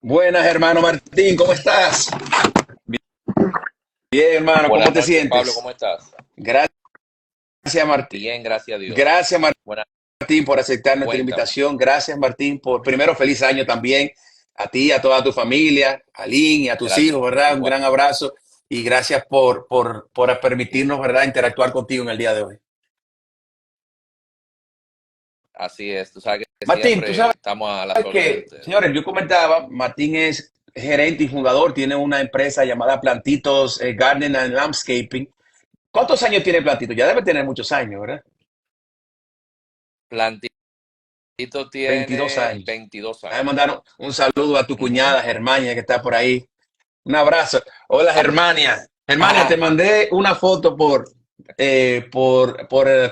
Buenas, hermano Martín, ¿cómo estás? Bien, hermano, ¿cómo Buenas te noches, Pablo, sientes? ¿cómo estás? Gracias, Martín. Bien, gracias a Dios. Gracias, Buenas, Martín, por aceptar nuestra cuéntame. invitación. Gracias, Martín, por primero feliz año también a ti, a toda tu familia, a Lynn y a tus Gracias. hijos, ¿verdad? Un Igual. gran abrazo y gracias por permitirnos, ¿verdad?, interactuar contigo en el día de hoy. Así es, tú sabes que Martín, tú siempre sabes estamos a las órdenes de que, ustedes. señores, yo comentaba, Martín es gerente y fundador, tiene una empresa llamada Plantitos Garden and Landscaping. ¿Cuántos años tiene Plantito? Ya debe tener muchos años, ¿verdad? Plantito 22 tiene años. 22 Déjame años. mandar un saludo a tu Ujú. cuñada Germania que está por ahí. Un abrazo. Hola Ah, Germania. Germania, te ah, mandé una foto por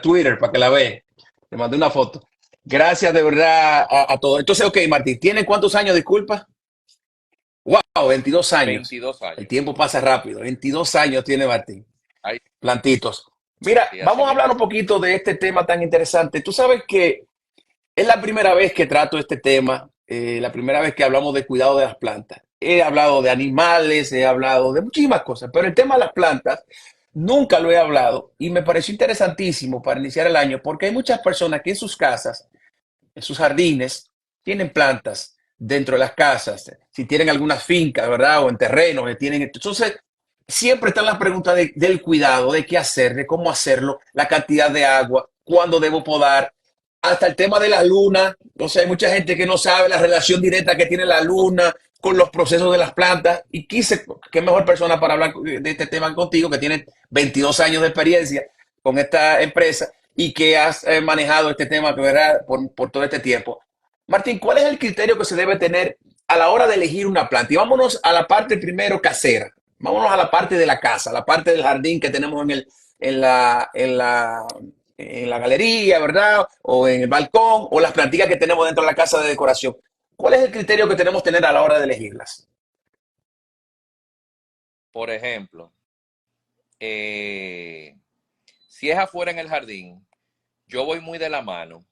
Twitter para que la veas. Te mandé una foto. Gracias de verdad a todos. Entonces, ok, Martín, ¿tiene cuántos años, disculpa? Wow, 22 años. 22 El años. tiempo pasa rápido. 22 años tiene Martín. Ay, Plantitos. Mira, sí, así vamos a hablar mismo un es. poquito de este tema tan interesante. Tú sabes que es la primera vez que trato este tema, la primera vez que hablamos de cuidado de las plantas. He hablado de animales, he hablado de muchísimas cosas, pero el tema de las plantas nunca lo he hablado y me pareció interesantísimo para iniciar el año porque hay muchas personas que en sus casas, en sus jardines, tienen plantas dentro de las casas, si tienen algunas fincas, ¿verdad? O en terrenos, que tienen. Entonces, siempre están las preguntas del cuidado, de qué hacer, de cómo hacerlo, la cantidad de agua, cuándo debo podar, hasta el tema de la luna. O sea, hay mucha gente que no sabe la relación directa que tiene la luna con los procesos de las plantas. Y quise, qué mejor persona para hablar de este tema contigo, que tiene 22 años de experiencia con esta empresa y que has manejado este tema, ¿verdad?, por todo este tiempo. Martín, ¿cuál es el criterio que se debe tener a la hora de elegir una planta? Y vámonos a la parte primero casera. Vámonos a la parte de la casa, la parte del jardín que tenemos en la, en la, en la galería, ¿verdad? O en el balcón, o las plantitas que tenemos dentro de la casa de decoración. ¿Cuál es el criterio que tenemos que tener a la hora de elegirlas? Por ejemplo, eh, si es afuera en el jardín, yo voy muy de la mano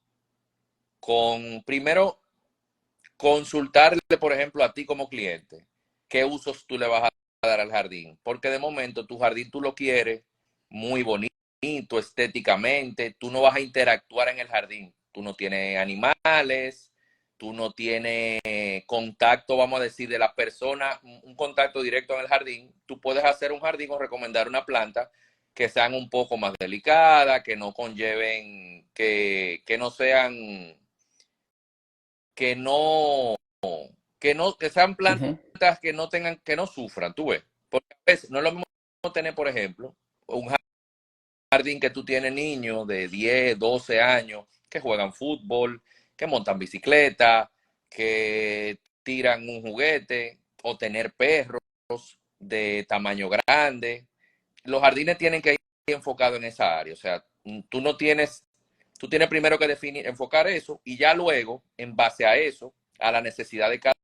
con primero consultarle, por ejemplo, a ti como cliente, qué usos tú le vas a dar al jardín. Porque de momento tu jardín tú lo quieres muy bonito, estéticamente, tú no vas a interactuar en el jardín. Tú no tienes animales, tú no tienes contacto, vamos a decir, de las personas, un contacto directo en el jardín. Tú puedes hacer un jardín o recomendar una planta que sean un poco más delicadas, que no conlleven, que no sean, que no que sean Uh -huh. plantas que no tengan, que no sufran, tú ves. Porque a veces no es lo mismo tener, por ejemplo, un jardín que tú tienes niños de 10 12 años que juegan fútbol, que montan bicicleta, que tiran un juguete, o tener perros de tamaño grande. Los jardines tienen que ir enfocados en esa área. O sea, tú tienes primero que definir, enfocar eso, y ya luego, en base a eso, a la necesidad de cada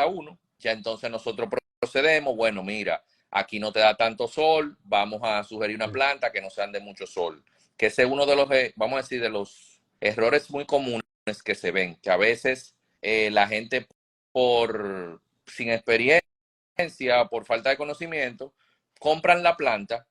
uno, ya entonces nosotros procedemos. Bueno, mira, aquí no te da tanto sol, vamos a sugerir una planta que no sean de mucho sol. Que ese es uno de los, vamos a decir, de los errores muy comunes que se ven, que a veces la gente por sin experiencia, por falta de conocimiento, compran la planta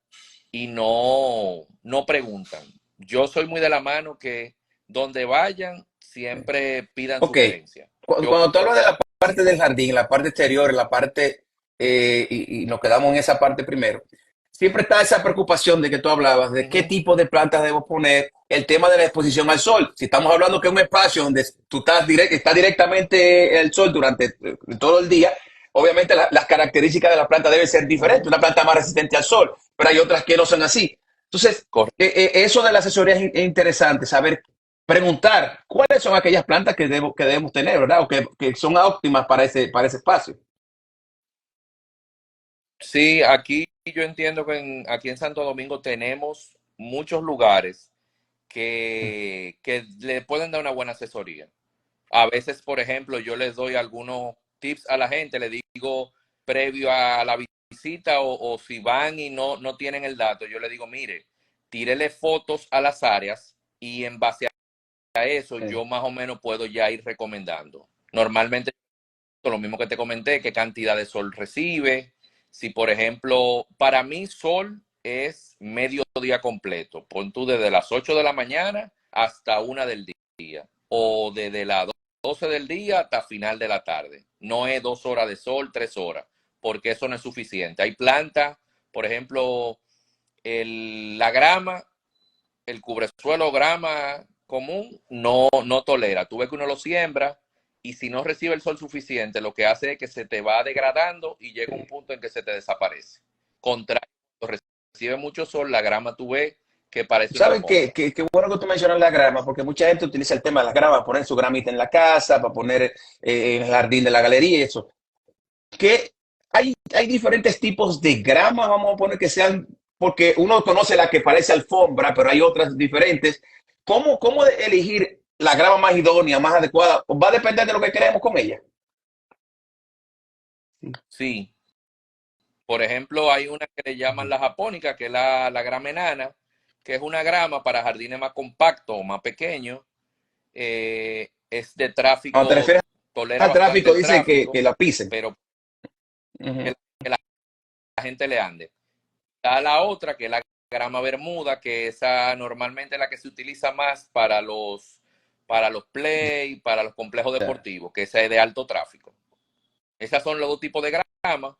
y no preguntan. Yo soy muy de la mano que donde vayan siempre pidan Ok, sugerencias. Yo, cuando tú hablas de la parte del jardín, la parte exterior, la parte, y nos quedamos en esa parte primero, siempre está esa preocupación de que tú hablabas, de qué uh-huh, tipo de plantas debo poner, el tema de la exposición al sol. Si estamos hablando que es un espacio donde tú está directamente el sol durante todo el día, obviamente las características de la planta deben ser diferentes. Una planta más resistente al sol, pero hay otras que no son así. Entonces, eso de la asesoría es interesante, saber preguntar cuáles son aquellas plantas que debemos tener, ¿verdad? O que son óptimas para ese espacio. sí, aquí yo entiendo que aquí en Santo Domingo tenemos muchos lugares que le pueden dar una buena asesoría. A veces, por ejemplo, yo les doy algunos tips a la gente, le digo previo a la visita, o si van y no tienen el dato, yo le digo, mire, tírele fotos a las áreas y en base a eso yo más o menos puedo ya ir recomendando. Normalmente lo mismo que te comenté, qué cantidad de sol recibe. Si, por ejemplo, para mí sol es mediodía completo. Pon tú desde las 8 de la mañana hasta 1 del día. O desde las 12 del día hasta final de la tarde. No es 2 horas de sol, 3 horas, porque eso no es suficiente. Hay plantas, por ejemplo, la grama, el cubresuelo grama común no tolera. Tú ves que uno lo siembra y si no recibe el sol suficiente, lo que hace es que se te va degradando y llega un punto en que se te desaparece. Contrario, cuando recibe mucho sol, la grama tú ves que parece una ¿Sabes esponja. qué bueno que tú mencionas la grama? Porque mucha gente utiliza el tema de la grama para poner su gramita en la casa, para poner en el jardín de la galería y eso. Que hay diferentes tipos de grama, vamos a poner que sean, porque uno conoce la que parece alfombra, pero hay otras diferentes. ¿Cómo elegir la grama más idónea, más adecuada? Va a depender de lo que queremos con ella. Sí, por ejemplo, hay una que le llaman la japónica, que es la grama enana, que es una grama para jardines más compactos o más pequeños. Es de Cuando te tráfico, refieres tolera al bastante tráfico, el dice que tráfico, la pisen. pero Ujú. que la gente le ande. Está la otra, que es la grama bermuda, que esa normalmente es la que se utiliza más para los play, para los complejos Ya, deportivos, que esa es de alto tráfico. Esos son los dos tipos de grama.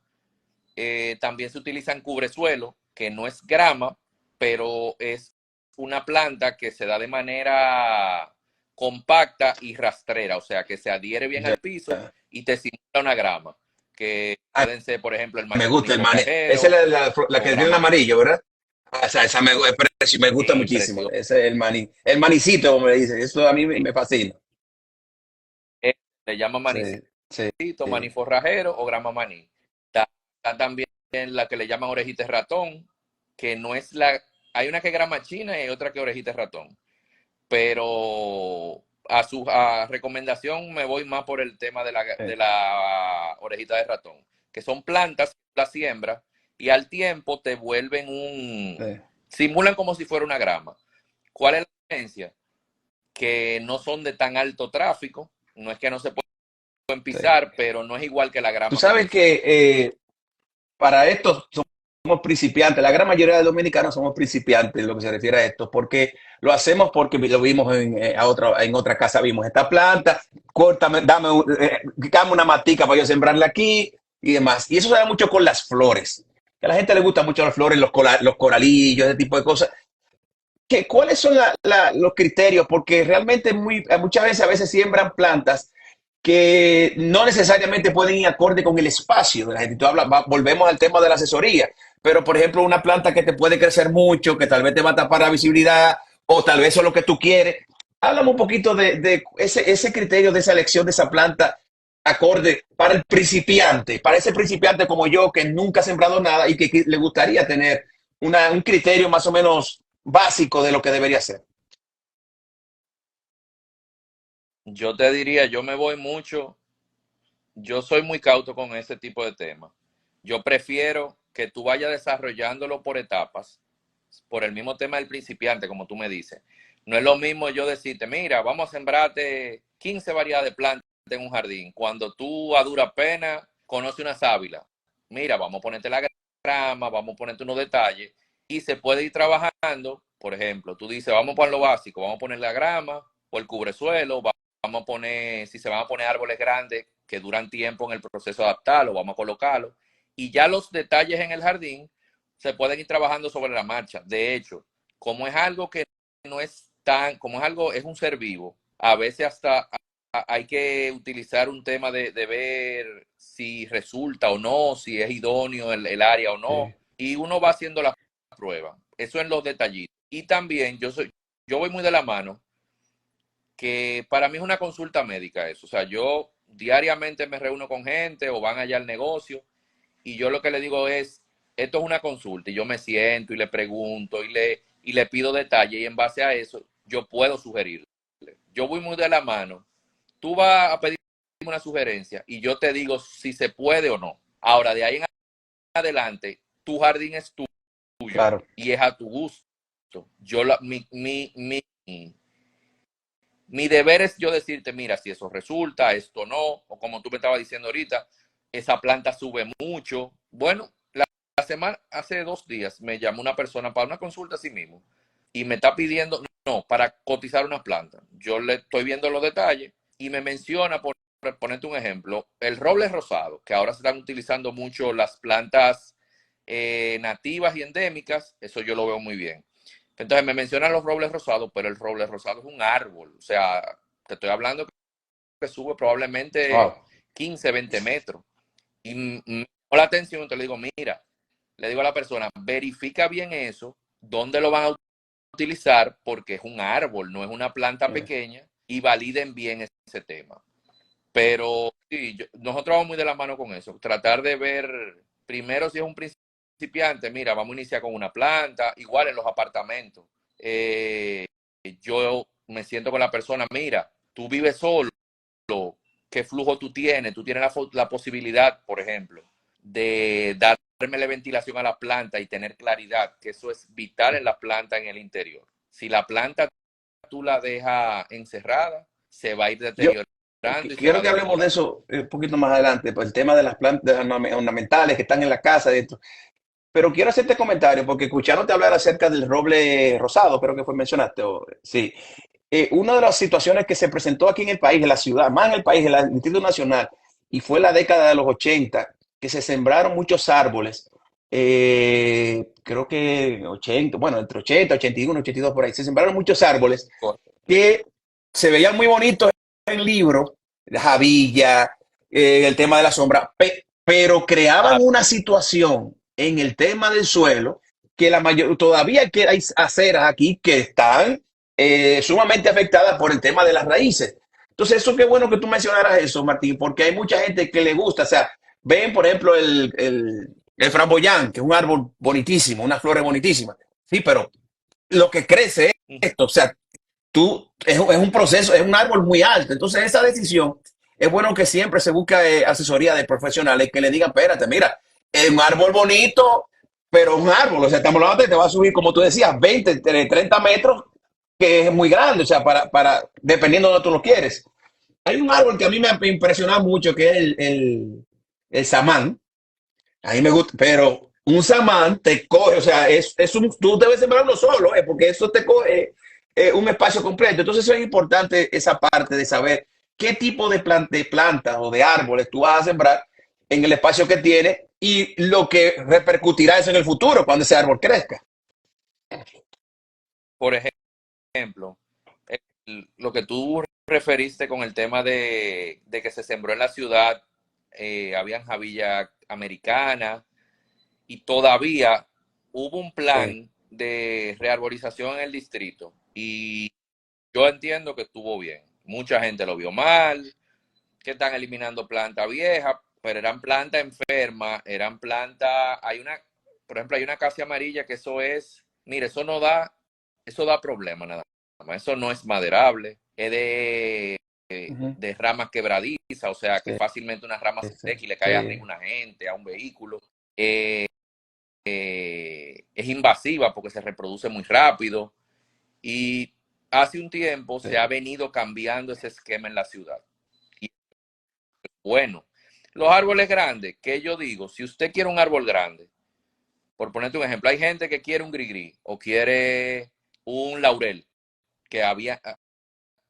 También se utiliza en cubresuelo, que no es grama, pero es una planta que se da de manera compacta y rastrera, o sea, que se adhiere bien ya. al piso y te simula una grama, que Ah, pueden ser, por ejemplo, el me maní gusta el maní. Esa es forrajero la o que tiene el grama amarillo, ¿verdad? O sea, esa me gusta maní muchísimo. precioso. Ese es el maní. El manicito, como le dicen. Eso a mí me fascina. Le llama Sí, manicito, sí, maní sí. forrajero o grama maní. Está también la que le llaman orejita de ratón, que no es la... Hay una que es grama china y hay otra que es orejita de ratón. Pero a recomendación me voy más por el tema de la orejita de ratón, que son plantas, la siembra, y al tiempo te vuelven Sí. simulan como si fuera una grama. ¿Cuál es la diferencia? Que no son de tan alto tráfico, no es que no se pueden Sí. pisar, pero no es igual que la Tú grama sabes común. que para esto somos principiantes, la gran mayoría de dominicanos somos principiantes en lo que se refiere a esto, porque lo hacemos porque lo vimos en otra casa, vimos esta planta, córtame, dame una matica para yo sembrarla aquí y demás. Y eso se da mucho con las flores. Que a la gente le gustan mucho las flores, los coralillos, ese tipo de cosas. ¿Cuáles son los criterios? Porque realmente muchas veces a veces siembran plantas que no necesariamente pueden ir acorde con el espacio de la gente. Volvemos al tema de la asesoría, pero por ejemplo una planta que te puede crecer mucho, que tal vez te va a tapar la visibilidad o tal vez eso es lo que tú quieres. Háblame un poquito de ese criterio de esa elección de esa planta acorde para el principiante, para ese principiante como yo que nunca ha sembrado nada y que le gustaría tener un criterio más o menos básico de lo que debería ser. Yo te diría, yo soy muy cauto con ese tipo de temas. Yo prefiero que tú vayas desarrollándolo por etapas, por el mismo tema del principiante, como tú me dices. No es lo mismo yo decirte, mira, vamos a sembrarte 15 variedades de plantas en un jardín, cuando tú a dura pena conoces una sábila. Mira, vamos a ponerte la grama, vamos a ponerte unos detalles y se puede ir trabajando. Por ejemplo, tú dices, vamos a poner lo básico, vamos a poner la grama o el cubresuelo, vamos a poner, si se van a poner árboles grandes que duran tiempo en el proceso de adaptarlo, vamos a colocarlo. Y ya los detalles en el jardín se pueden ir trabajando sobre la marcha. De hecho, como es algo que no es tan, como es algo, es un ser vivo, a veces hasta hay que utilizar un tema de ver si resulta o no, si es idóneo el área o no, Sí, y uno va haciendo la prueba. Eso en los detallitos. Y también yo voy muy de la mano, que para mí es una consulta médica eso. O sea, yo diariamente me reúno con gente o van allá al negocio y yo lo que le digo es, esto es una consulta y yo me siento y le pregunto y le pido detalle y en base a eso yo puedo sugerirle. Yo voy muy de la mano. Tú vas a pedirme una sugerencia y yo te digo si se puede o no. Ahora, de ahí en adelante, tu jardín es tuyo claro. y es a tu gusto. Yo Mi deber es yo decirte, mira, si eso resulta, esto no, o como tú me estabas diciendo ahorita, esa planta sube mucho. Bueno, la semana, hace 2 días, me llamó una persona para una consulta así mismo y me está pidiendo, no, para cotizar una planta. Yo le estoy viendo los detalles y me menciona, por ponerte un ejemplo, el roble rosado, que ahora se están utilizando mucho las plantas nativas y endémicas, eso yo lo veo muy bien. Entonces me mencionan los robles rosados, pero el roble rosado es un árbol, o sea, te estoy hablando que sube probablemente Wow. 15, 20 metros. Y me llamó la atención, te le digo, mira, le digo a la persona, verifica bien eso, dónde lo van a utilizar, porque es un árbol, no es una planta pequeña, y validen bien ese tema. Pero sí, nosotros vamos muy de la mano con eso, tratar de ver primero si es un principiante, mira, vamos a iniciar con una planta, igual en los apartamentos. Eh, yo me siento con la persona, mira, tú vives solo, qué flujo tú tienes la posibilidad, por ejemplo, de darme la ventilación a la planta y tener claridad, que eso es vital en la planta en el interior. Si la planta tú la dejas encerrada, se va a ir Yo deteriorando y se va quiero a que hablemos de descuidar. eso un poquito más adelante, por el tema de las plantas ornamentales que están en la casa. Pero quiero hacerte comentario, porque escuchándote hablar acerca del roble rosado, creo que fue mencionaste, sí. Una de las situaciones que se presentó aquí en el país, en la ciudad, más en el país, en el Distrito Nacional, y fue la década de los 80 que se sembraron muchos árboles. Creo que 80, bueno, entre 80, 81, 82 por ahí, se sembraron muchos árboles que se veían muy bonitos en libros, la Javilla, el tema de la sombra, pero creaban Ah, una situación en el tema del suelo que la mayor, todavía que hay aceras aquí que están sumamente afectadas por el tema de las raíces. Entonces, eso qué bueno que tú mencionaras eso, Martín, porque hay mucha gente que le gusta, o sea, ven, por ejemplo, el framboyán, que es un árbol bonitísimo, unas flores bonitísimas, sí, pero lo que crece es esto, o sea, es un proceso, es un árbol muy alto. Entonces, esa decisión es bueno que siempre se busque asesoría de profesionales que le digan, espérate, mira, es un árbol bonito, pero un árbol, o sea, estamos hablando de que te va a subir, como tú decías, 20, 30 metros, que es muy grande, o sea, dependiendo de donde tú lo quieres. Hay un árbol que a mí me ha impresionado mucho, que es el samán. A mí me gusta, pero un samán te coge, o sea, tú debes sembrarlo solo, porque eso te coge un espacio completo. Entonces, eso es importante, esa parte de saber qué tipo de plantas o de árboles tú vas a sembrar en el espacio que tiene y lo que repercutirá eso en el futuro cuando ese árbol crezca. por ejemplo, lo que tú referiste con el tema de que se sembró en la ciudad, habían javilla americana y todavía hubo un Sí, plan de rearborización en el distrito y yo entiendo que estuvo bien. Mucha gente lo vio mal, que están eliminando planta vieja, pero eran plantas enfermas, eran plantas, por ejemplo, hay una casa amarilla que eso es, mire, eso da problema nada más, eso no es maderable, es ujú, de ramas quebradizas, o sea que sí, fácilmente una rama se sí, seca y le cae arriba sí, a una gente, a un vehículo. Es invasiva porque se reproduce muy rápido y hace un tiempo se ha sí. venido cambiando ese esquema en la ciudad. Y bueno, los árboles grandes, ¿qué yo digo? Si usted quiere un árbol grande, por ponerte un ejemplo, hay gente que quiere un grigri o quiere un laurel, que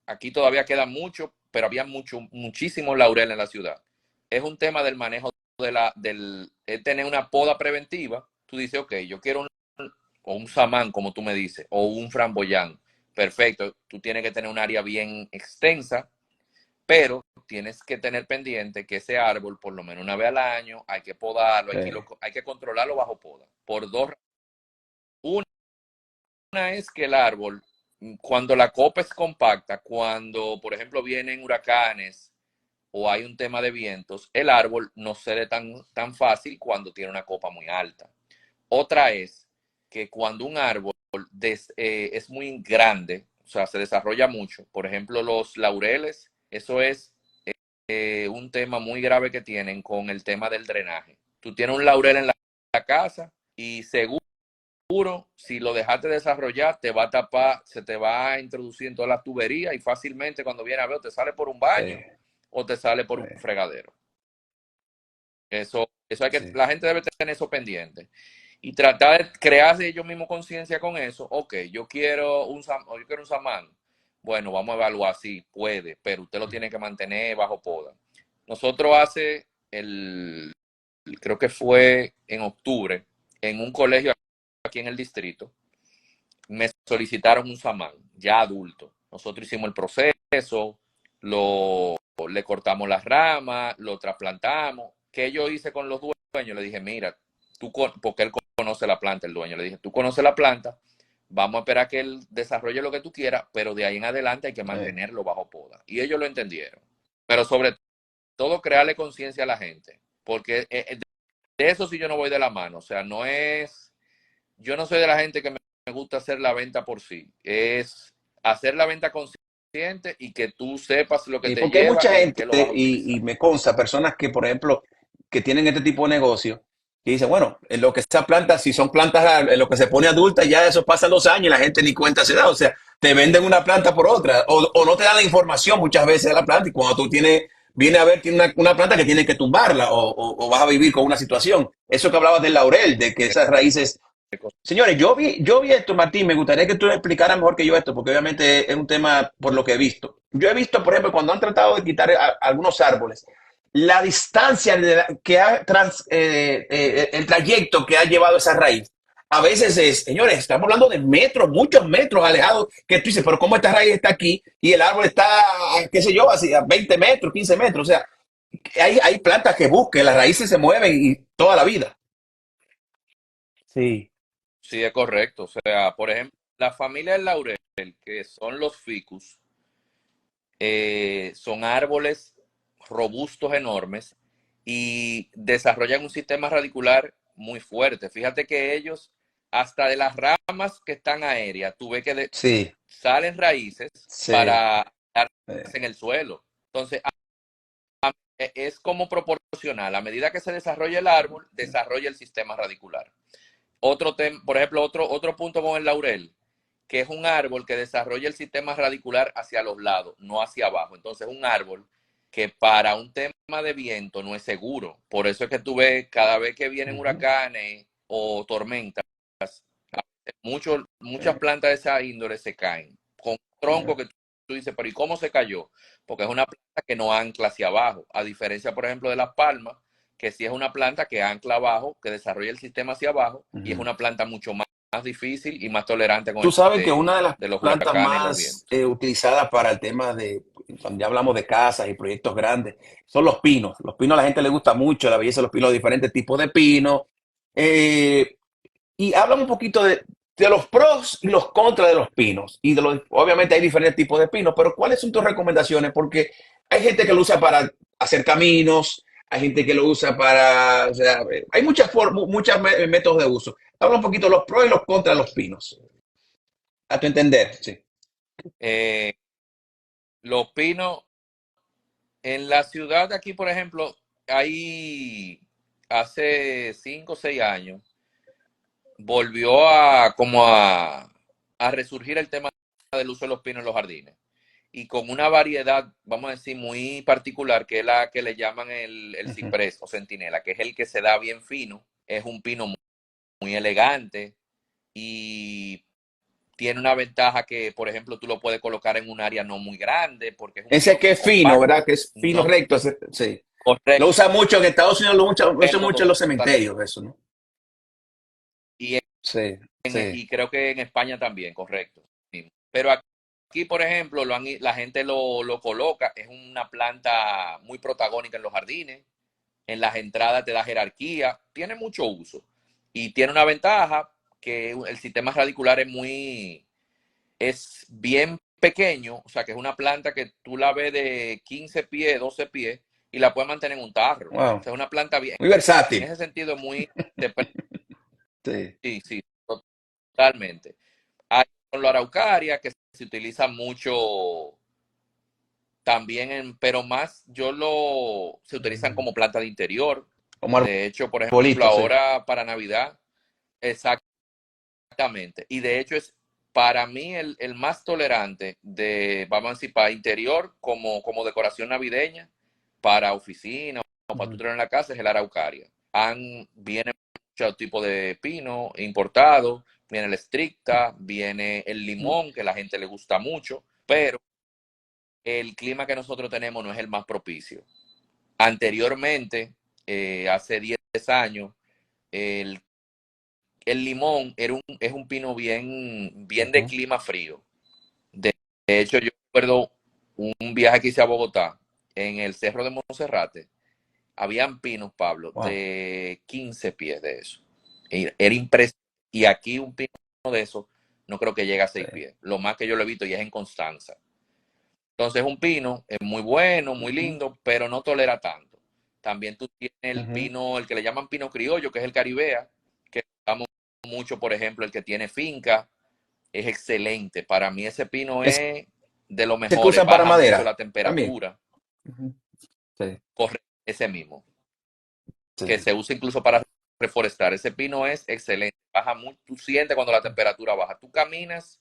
aquí todavía queda mucho, pero había muchísimo laurel en la ciudad. Es un tema del manejo es tener una poda preventiva. Tú dices, ok, yo quiero o un samán, como tú me dices, o un framboyán. Perfecto, tú tienes que tener un área bien extensa, pero tienes que tener pendiente que ese árbol, por lo menos una vez al año, hay que podarlo, Sí, hay que controlarlo bajo poda. Por dos. Una es que el árbol, cuando la copa es compacta, cuando, por ejemplo, vienen huracanes o hay un tema de vientos, el árbol no cede tan fácil cuando tiene una copa muy alta. Otra es que cuando un árbol es muy grande, o sea, se desarrolla mucho, por ejemplo, los laureles, eso es un tema muy grave que tienen con el tema del drenaje. Tú tienes un laurel en la casa y seguro si lo dejaste desarrollar, te va a tapar, se te va a introducir en todas las tuberías y fácilmente cuando viene a ver, te sale por un Sí, baño o te sale por sí, un fregadero. Eso hay que, sí. la gente debe tener eso pendiente y tratar de crearse ellos mismos conciencia con eso. Ok, yo quiero un samán. Bueno, vamos a evaluar si puede, pero usted lo tiene que mantener bajo poda. Nosotros creo que fue en octubre, en un colegio aquí en el distrito, me solicitaron un samán, ya adulto. Nosotros hicimos el proceso, le cortamos las ramas, lo trasplantamos. ¿Qué yo hice con los dueños? Le dije, mira, porque él conoce la planta, el dueño. Le dije, tú conoces la planta, vamos a esperar que él desarrolle lo que tú quieras, pero de ahí en adelante hay que mantenerlo bajo poda. Y ellos lo entendieron. Pero sobre todo, crearle conciencia a la gente, porque de eso sí yo no voy de la mano. O sea, yo no soy de la gente que me gusta hacer la venta por sí. Es hacer la venta consciente y que tú sepas lo que Y te porque hay lleva mucha y en gente, qué lo vas a utilizar. y me consta, personas que, por ejemplo, que tienen este tipo de negocio, que dicen, bueno, en lo que está planta, si son plantas, en lo que se pone adulta, ya eso pasa 2 años y la gente ni cuenta se da. O sea, te venden una planta por otra, o no te dan la información muchas veces de la planta, y cuando tú viene a ver, tiene una planta que tienes que tumbarla, o vas a vivir con una situación. Eso que hablabas del laurel, de que esas raíces. Señores, yo vi esto, Martín, me gustaría que tú le explicaras mejor que yo esto, porque obviamente es un tema por lo que he visto. Yo he visto, por ejemplo, cuando han tratado de quitar algunos árboles, la distancia el trayecto que ha llevado esa raíz, a veces señores, estamos hablando de metros, muchos metros alejados, que tú dices, pero ¿cómo esta raíz está aquí y el árbol está, qué sé yo, así a 20 metros, 15 metros? O sea, hay plantas que busquen, las raíces se mueven y toda la vida. Sí, Sí, es correcto. O sea, por ejemplo, la familia del laurel, que son los ficus, son árboles robustos enormes y desarrollan un sistema radicular muy fuerte. Fíjate que ellos, hasta de las ramas que están aéreas, tú ves que sí, salen raíces sí. para darse Eh, en el suelo. Entonces, es como proporcional. A medida que se desarrolla el árbol, desarrolla el sistema radicular. Por ejemplo, otro punto con el laurel, que es un árbol que desarrolla el sistema radicular hacia los lados, no hacia abajo. Entonces, es un árbol que para un tema de viento no es seguro. Por eso es que tú ves, cada vez que vienen ujú, huracanes o tormentas, muchas plantas de esa índole se caen con un tronco que tú dices, pero ¿y cómo se cayó? Porque es una planta que no ancla hacia abajo, a diferencia, por ejemplo, de las palmas, que sí es una planta que ancla abajo, que desarrolla el sistema hacia abajo, y es ujú. una planta mucho más difícil y más tolerante con Tú el tema sabes que una de las de los plantas huracanes y los más vientos. utilizadas para el tema de, cuando ya hablamos de casas y proyectos grandes, son los pinos. Los pinos a la gente le gusta mucho, la belleza de los pinos, diferentes tipos de pinos. Eh, y hablan un poquito de los pros y los contras de los pinos. Obviamente hay diferentes tipos de pinos, pero ¿cuáles son tus recomendaciones? Porque hay gente que lo usa para hacer caminos, hay gente que lo usa para, o sea, hay muchos métodos de uso. Habla un poquito de los pros y los contras de los pinos, a tu entender, sí. Eh, los pinos, en la ciudad de aquí, por ejemplo, hay hace 5 o 6 años, volvió a resurgir el tema del uso de los pinos en los jardines. Y con una variedad, vamos a decir, muy particular, que es la que le llaman el Ujú. ciprés o centinela, que es el que se da bien fino. Es un pino muy elegante y tiene una ventaja que, por ejemplo, tú lo puedes colocar en un área no muy grande, porque es un Ese pino que es fino, compacto. ¿verdad? Que es fino No recto, sí. Lo correcto, usa mucho en Estados Unidos, lo usa mucho en los totalmente. cementerios, eso, ¿no? Y Sí, sí. y creo que en España también, correcto. Pero aquí, por ejemplo, la gente lo coloca, es una planta muy protagónica en los jardines, en las entradas te da jerarquía, tiene mucho uso y tiene una ventaja que el sistema radicular es bien pequeño, o sea que es una planta que tú la ves de 15 pies, 12 pies y la puedes mantener en un tarro. O Wow. sea, es una planta bien, Muy en versátil. ese sentido muy, Sí. sí, sí, totalmente. Hay con la araucaria que se utiliza mucho también, pero más se utilizan como planta de interior. Como De hecho, por ejemplo, arbolito, sí. ahora para Navidad, exactamente, Exactamente. Y de hecho es para mí el más tolerante de, vamos a decir, para interior como decoración navideña, para oficina o para tu Ujú, tener en la casa, es el araucaria. Viene mucho tipo de pino importado, viene el stricta, viene el ujú, limón, que a la gente le gusta mucho, pero el clima que nosotros tenemos no es el más propicio. Anteriormente, hace 10 años, el el limón es un pino bien de ujú. clima frío. De hecho, yo recuerdo un viaje que hice a Bogotá, en el Cerro de Monserrate, habían pinos, Pablo, Wow. de 15 pies de eso. Era impresionante. Y aquí un pino de eso no creo que llegue a 6 Sí. pies. Lo más que yo lo he visto ya es en Constanza. Entonces, un pino es muy bueno, muy Ujú, lindo, pero no tolera tanto. También tú tienes el ujú. pino, el que le llaman pino criollo, que es el caribea, que usamos mucho, por ejemplo, el que tiene finca, es excelente. Para mí ese pino Ese es de los que mejores, usan para baja mucho madera la también. temperatura, Ujú. Sí, corre ese mismo, que sí. se usa incluso para reforestar. Ese pino es excelente, baja mucho, tú sientes cuando la temperatura baja, tú caminas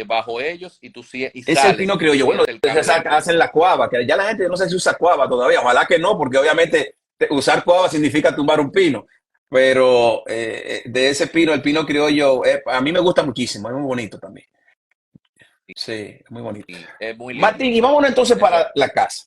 bajo ellos y y Es el sales pino y tú criollo. Bueno, sientes el se cambio del saca, clima. hacen la cuava, que ya la gente no sé si usa cuava todavía. Ojalá que no, porque obviamente usar cuava significa tumbar un pino. Pero de ese pino, el pino criollo, a mí me gusta muchísimo, es muy bonito también. Sí, es muy bonito. Y es muy Martín, lindo. y vámonos entonces Eso, para la casa.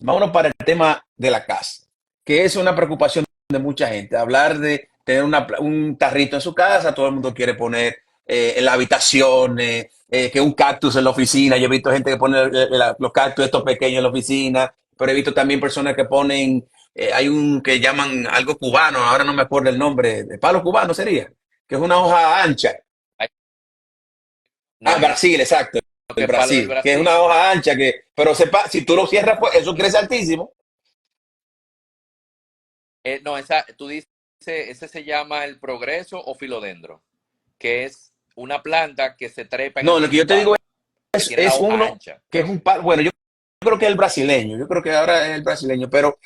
Vámonos para el tema de la casa, que es una preocupación de mucha gente. Hablar de tener un tarrito en su casa, todo el mundo quiere poner en la habitación, que un cactus en la oficina. Yo he visto gente que pone los cactus estos pequeños en la oficina, pero he visto también personas que ponen, hay un que llaman algo cubano, ahora no me acuerdo el nombre, de palo cubano sería, que es una hoja ancha. Ah, no, hay Brasil, exacto, uno el que es palo del Brasil, que es Brasil. una hoja ancha que, pero sepa, si tú lo cierras, pues eso crece altísimo. No, tú dices, ese se llama el progreso o filodendro, que es una planta que se trepa en el No, lo que mismo yo te digo palo, que tiene la es hoja uno ancha. que es un palo, bueno, yo creo que es el brasileño, yo creo que ahora es el brasileño, pero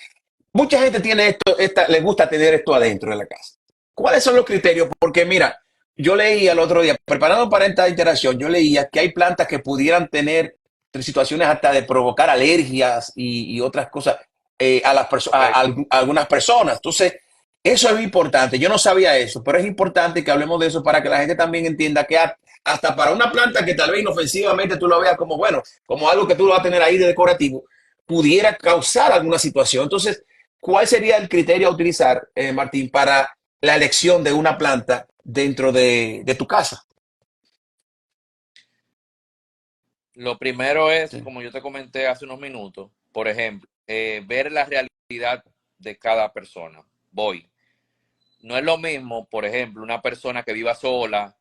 mucha gente tiene esto, le gusta tener esto adentro de la casa. ¿Cuáles son los criterios? Porque mira, yo leía el otro día, preparando para esta interacción, yo leía que hay plantas que pudieran tener situaciones hasta de provocar alergias y otras cosas Correcto. a algunas personas. Entonces, eso es importante. Yo no sabía eso, pero es importante que hablemos de eso para que la gente también entienda que hasta para una planta que tal vez inofensivamente tú lo veas como, bueno, como algo que tú lo vas a tener ahí de decorativo, pudiera causar alguna situación. Entonces, ¿cuál sería el criterio a utilizar, Martín, para la elección de una planta dentro de tu casa? Lo primero es, Sí. como yo te comenté hace unos minutos, por ejemplo, ver la realidad de cada persona. Voy. No es lo mismo, por ejemplo, una persona que viva sola,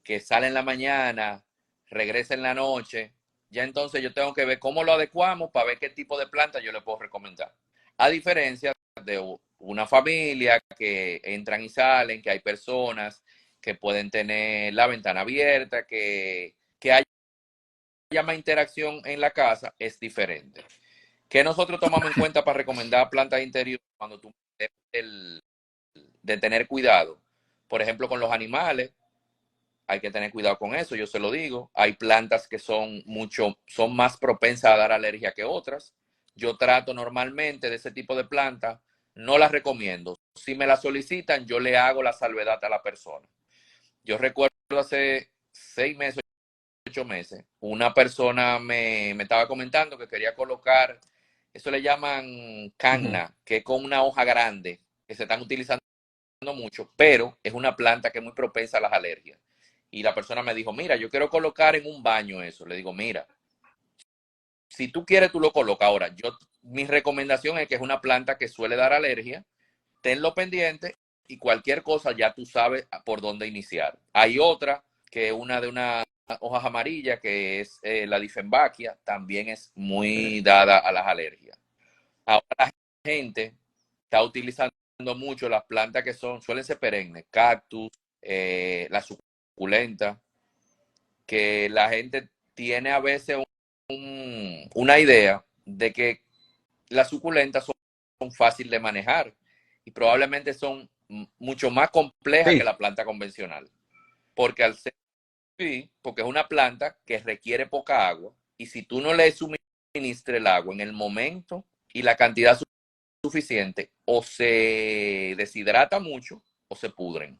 que sale en la mañana, regresa en la noche. Ya entonces yo tengo que ver cómo lo adecuamos para ver qué tipo de planta yo le puedo recomendar. A diferencia de una familia que entran y salen, que hay personas que pueden tener la ventana abierta, que haya más interacción en la casa, es diferente. ¿Qué nosotros tomamos en cuenta para recomendar plantas interiores cuando tú el, de tener cuidado? Por ejemplo, con los animales, hay que tener cuidado con eso, yo se lo digo. Hay plantas que son más propensas a dar alergia que otras. Yo trato normalmente de ese tipo de plantas, no las recomiendo. Si me la solicitan, yo le hago la salvedad a la persona. Yo recuerdo hace 6 meses, 8 meses, una persona me estaba comentando que quería colocar, eso le llaman Ujú. canna, que es con una hoja grande, que se están utilizando mucho, pero es una planta que es muy propensa a las alergias. Y la persona me dijo, mira, yo quiero colocar en un baño eso. Le digo, mira, si tú quieres, tú lo colocas. Ahora, mi recomendación es que es una planta que suele dar alergia, tenlo pendiente y cualquier cosa ya tú sabes por dónde iniciar. Hay otra que es una de unas hojas amarillas, que es la difenbaquia, también es muy dada a las alergias. Ahora la gente está utilizando mucho las plantas que suelen ser perennes, cactus, la suculenta, que la gente tiene a veces una idea de que las suculentas son fáciles de manejar y probablemente son mucho más compleja que Sí, la planta convencional. Porque al ser sí, porque es una planta que requiere poca agua y si tú no le suministras el agua en el momento y la cantidad suficiente, o se deshidrata mucho o se pudren.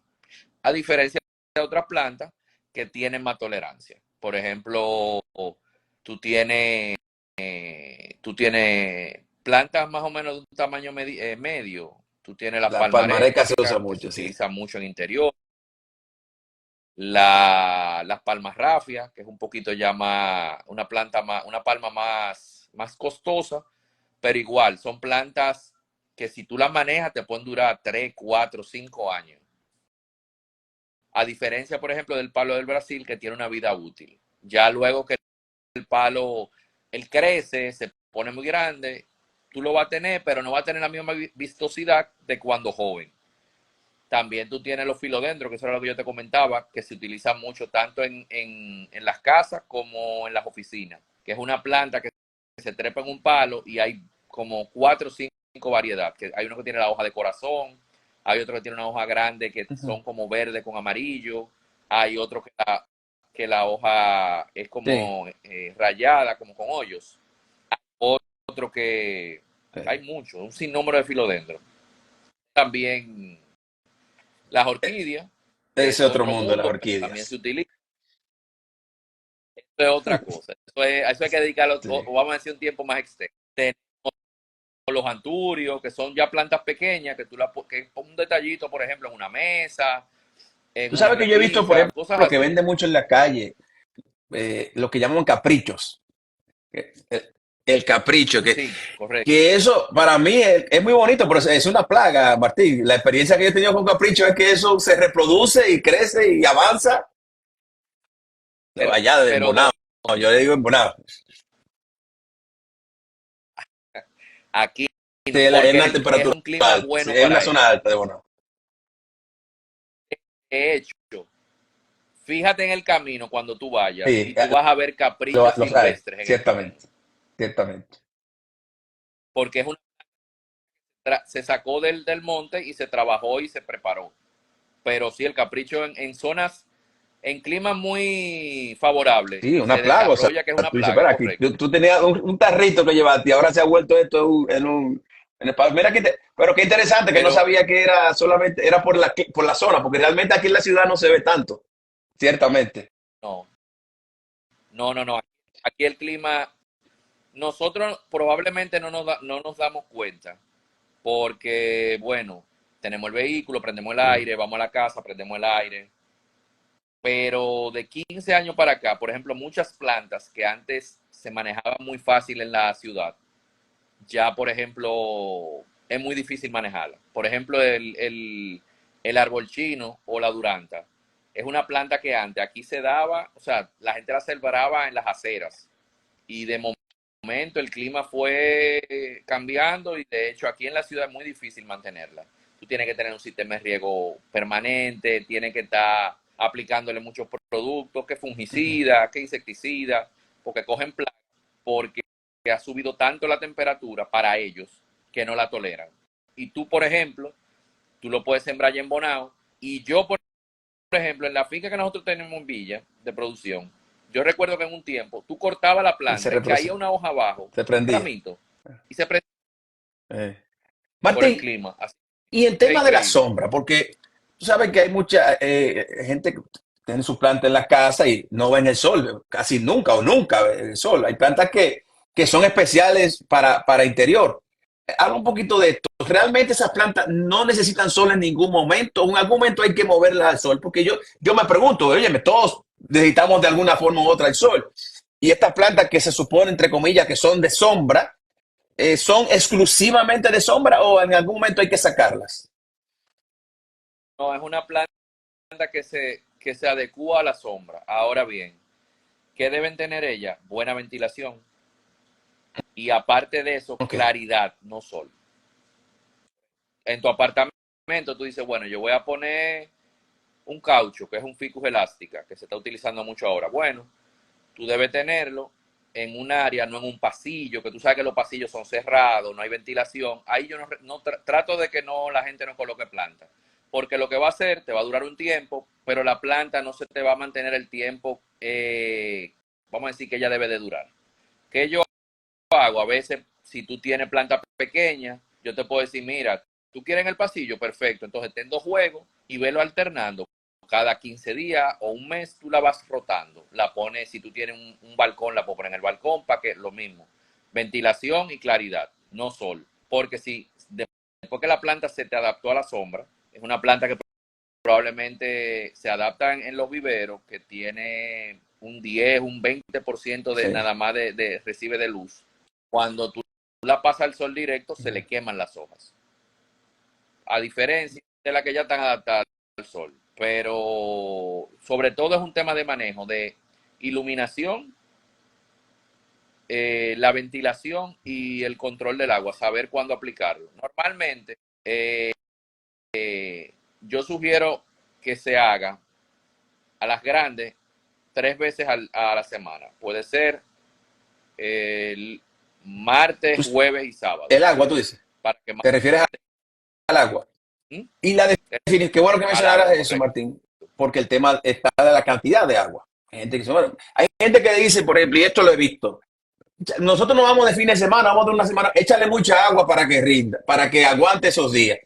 A diferencia de otras plantas que tienen más tolerancia. Por ejemplo, tú tienes plantas más o menos de un tamaño medio. Tú tienes la la palmareca se usa palmareca, que se mucho, sí. utiliza mucho en interior. Las palmas rafias, que es un poquito ya más, una planta más, una palma más costosa, pero igual, son plantas que si tú las manejas te pueden durar 3, 4, 5 años. A diferencia, por ejemplo, del palo del Brasil, que tiene una vida útil. Ya luego que el palo, él crece, se pone muy grande, tú lo vas a tener, pero no va a tener la misma vistosidad de cuando joven. También tú tienes los filodendros, que eso era lo que yo te comentaba, que se utilizan mucho tanto en las casas como en las oficinas, que es una planta que se trepa en un palo y hay como 4 o 5 variedades. Que hay uno que tiene la hoja de corazón, hay otro que tiene una hoja grande que Ujú. son como verde con amarillo, hay otro que la hoja es Sí, como rayada, como con hoyos. Otro que hay sí. mucho, un sinnúmero de filodendros. También las orquídeas, que es Ese otro otro mundo, las mundo, pero también se orquídeas. utiliza. Eso es otra cosa. Eso hay que dedicarlo, Sí. o vamos a decir, un tiempo más extenso. Tenemos los anturios, que son ya plantas pequeñas, que es un detallito, por ejemplo, en una mesa, en Tú una sabes que yo he visto, por repisa, cosas ejemplo, que así. vende mucho en la calle, lo que llaman caprichos. El capricho, Sí, correcto. que eso para mí es muy bonito, pero es una plaga, Martín. La experiencia que yo he tenido con capricho es que eso se reproduce y crece y avanza Pero, allá de pero Bonao. Yo le digo en Bonao. aquí Sí, no, es porque una es temperatura un clima alta, sí, bueno es una para zona ellos. alta de Bonao. De hecho, fíjate en el camino cuando tú vayas Sí, y tú vas a ver caprichos los hay, silvestres en el camino, ciertamente, ciertamente. porque se sacó del monte y se trabajó y se preparó. Pero sí, el capricho en zonas, en climas muy favorables, Sí, una se plaga, o sea, desarrolla que es una tú dices, plaga, espera, aquí, correcto. tú tenías un tarrito que llevaste y ahora se ha vuelto esto en el mira pero qué interesante que no Pero sabía que era solamente, era por la zona, porque realmente aquí en la ciudad no se ve tanto, ciertamente. no, no, no, no. Aquí el clima, nosotros probablemente no nos damos cuenta, porque, bueno, tenemos el vehículo, prendemos el Sí. aire, vamos a la casa, prendemos el aire. Pero de 15 años para acá, por ejemplo, muchas plantas que antes se manejaban muy fácil en la ciudad, ya, por ejemplo, es muy difícil manejarla. Por ejemplo, el árbol chino o la duranta. Es una planta que antes aquí se daba, o sea, la gente la sembraba en las aceras. Y de momento el clima fue cambiando y de hecho aquí en la ciudad es muy difícil mantenerla. Tú tienes que tener un sistema de riego permanente, tienes que estar aplicándole muchos productos, que Ujú. fungicida, que insecticida, porque cogen plagas, porque ha subido tanto la temperatura para ellos que no la toleran. Y tú, por ejemplo, tú lo puedes sembrar ya en Bonao. Y yo, por ejemplo, en la finca que nosotros tenemos en Villa de producción, yo recuerdo que en un tiempo tú cortabas la Y se planta y caía reproduce, una hoja abajo, se un prendía. ramito, y se prendía Eh. por el Martín, clima. Así y el es tema de la increíble. sombra, porque tú sabes que hay mucha gente que tiene su planta en la casa y no ven el sol, casi nunca o nunca ven el sol. Hay plantas que son especiales para interior. Habla un poquito de esto. Realmente esas plantas no necesitan sol en ningún momento. En algún momento hay que moverlas al sol, porque yo me pregunto, oye, todos necesitamos de alguna forma u otra el sol. Y estas plantas que se supone, entre comillas, que son de sombra, ¿son exclusivamente de sombra o en algún momento hay que sacarlas? No, es una planta que se adecua a la sombra. Ahora bien, ¿qué deben tener ellas? Buena ventilación y aparte de eso, Ok, claridad, no sol. En tu apartamento tú dices, bueno, yo voy a poner un caucho, que es un ficus elástica, que se está utilizando mucho ahora. Bueno, tú debes tenerlo en un área, no en un pasillo, que tú sabes que los pasillos son cerrados, no hay ventilación. Ahí yo no trato de que no la gente no coloque planta. porque lo que va a hacer te va a durar un tiempo, pero la planta no se te va a mantener el tiempo, vamos a decir que ella debe de durar. ¿Qué yo hago? A veces, si tú tienes planta pequeña, yo te puedo decir, mira, tú quieres en el pasillo, perfecto, entonces ten 2 juegos y velo alternando. Cada 15 días o un mes tú la vas rotando. La pones, si tú tienes un balcón, la puedes poner en el balcón para que lo mismo. Ventilación y claridad, no sol. Porque si después que la planta se te adaptó a la sombra, es una planta que probablemente se adapta en los viveros, que tiene un 10, un 20% de Sí. nada más de recibe de luz. Cuando tú la pasas al sol directo, se le queman las hojas. A diferencia de la que ya están adaptadas al sol. Pero sobre todo es un tema de manejo, de iluminación, la ventilación y el control del agua, saber cuándo aplicarlo. Normalmente, yo sugiero que se haga a las grandes 3 veces a la semana. Puede ser el martes, Tú- jueves y sábado. el agua, tú dices. Para que más. Te refieres al agua. ¿Mm? Y la definición, qué bueno que Al agua, mencionaras eso, correcto. Martín, porque el tema está de la cantidad de agua. Hay gente que dice, bueno, hay gente que dice, por ejemplo, y esto lo he visto, nosotros no vamos de fin de semana, vamos de una semana, échale mucha agua para que rinda, para que aguante esos días.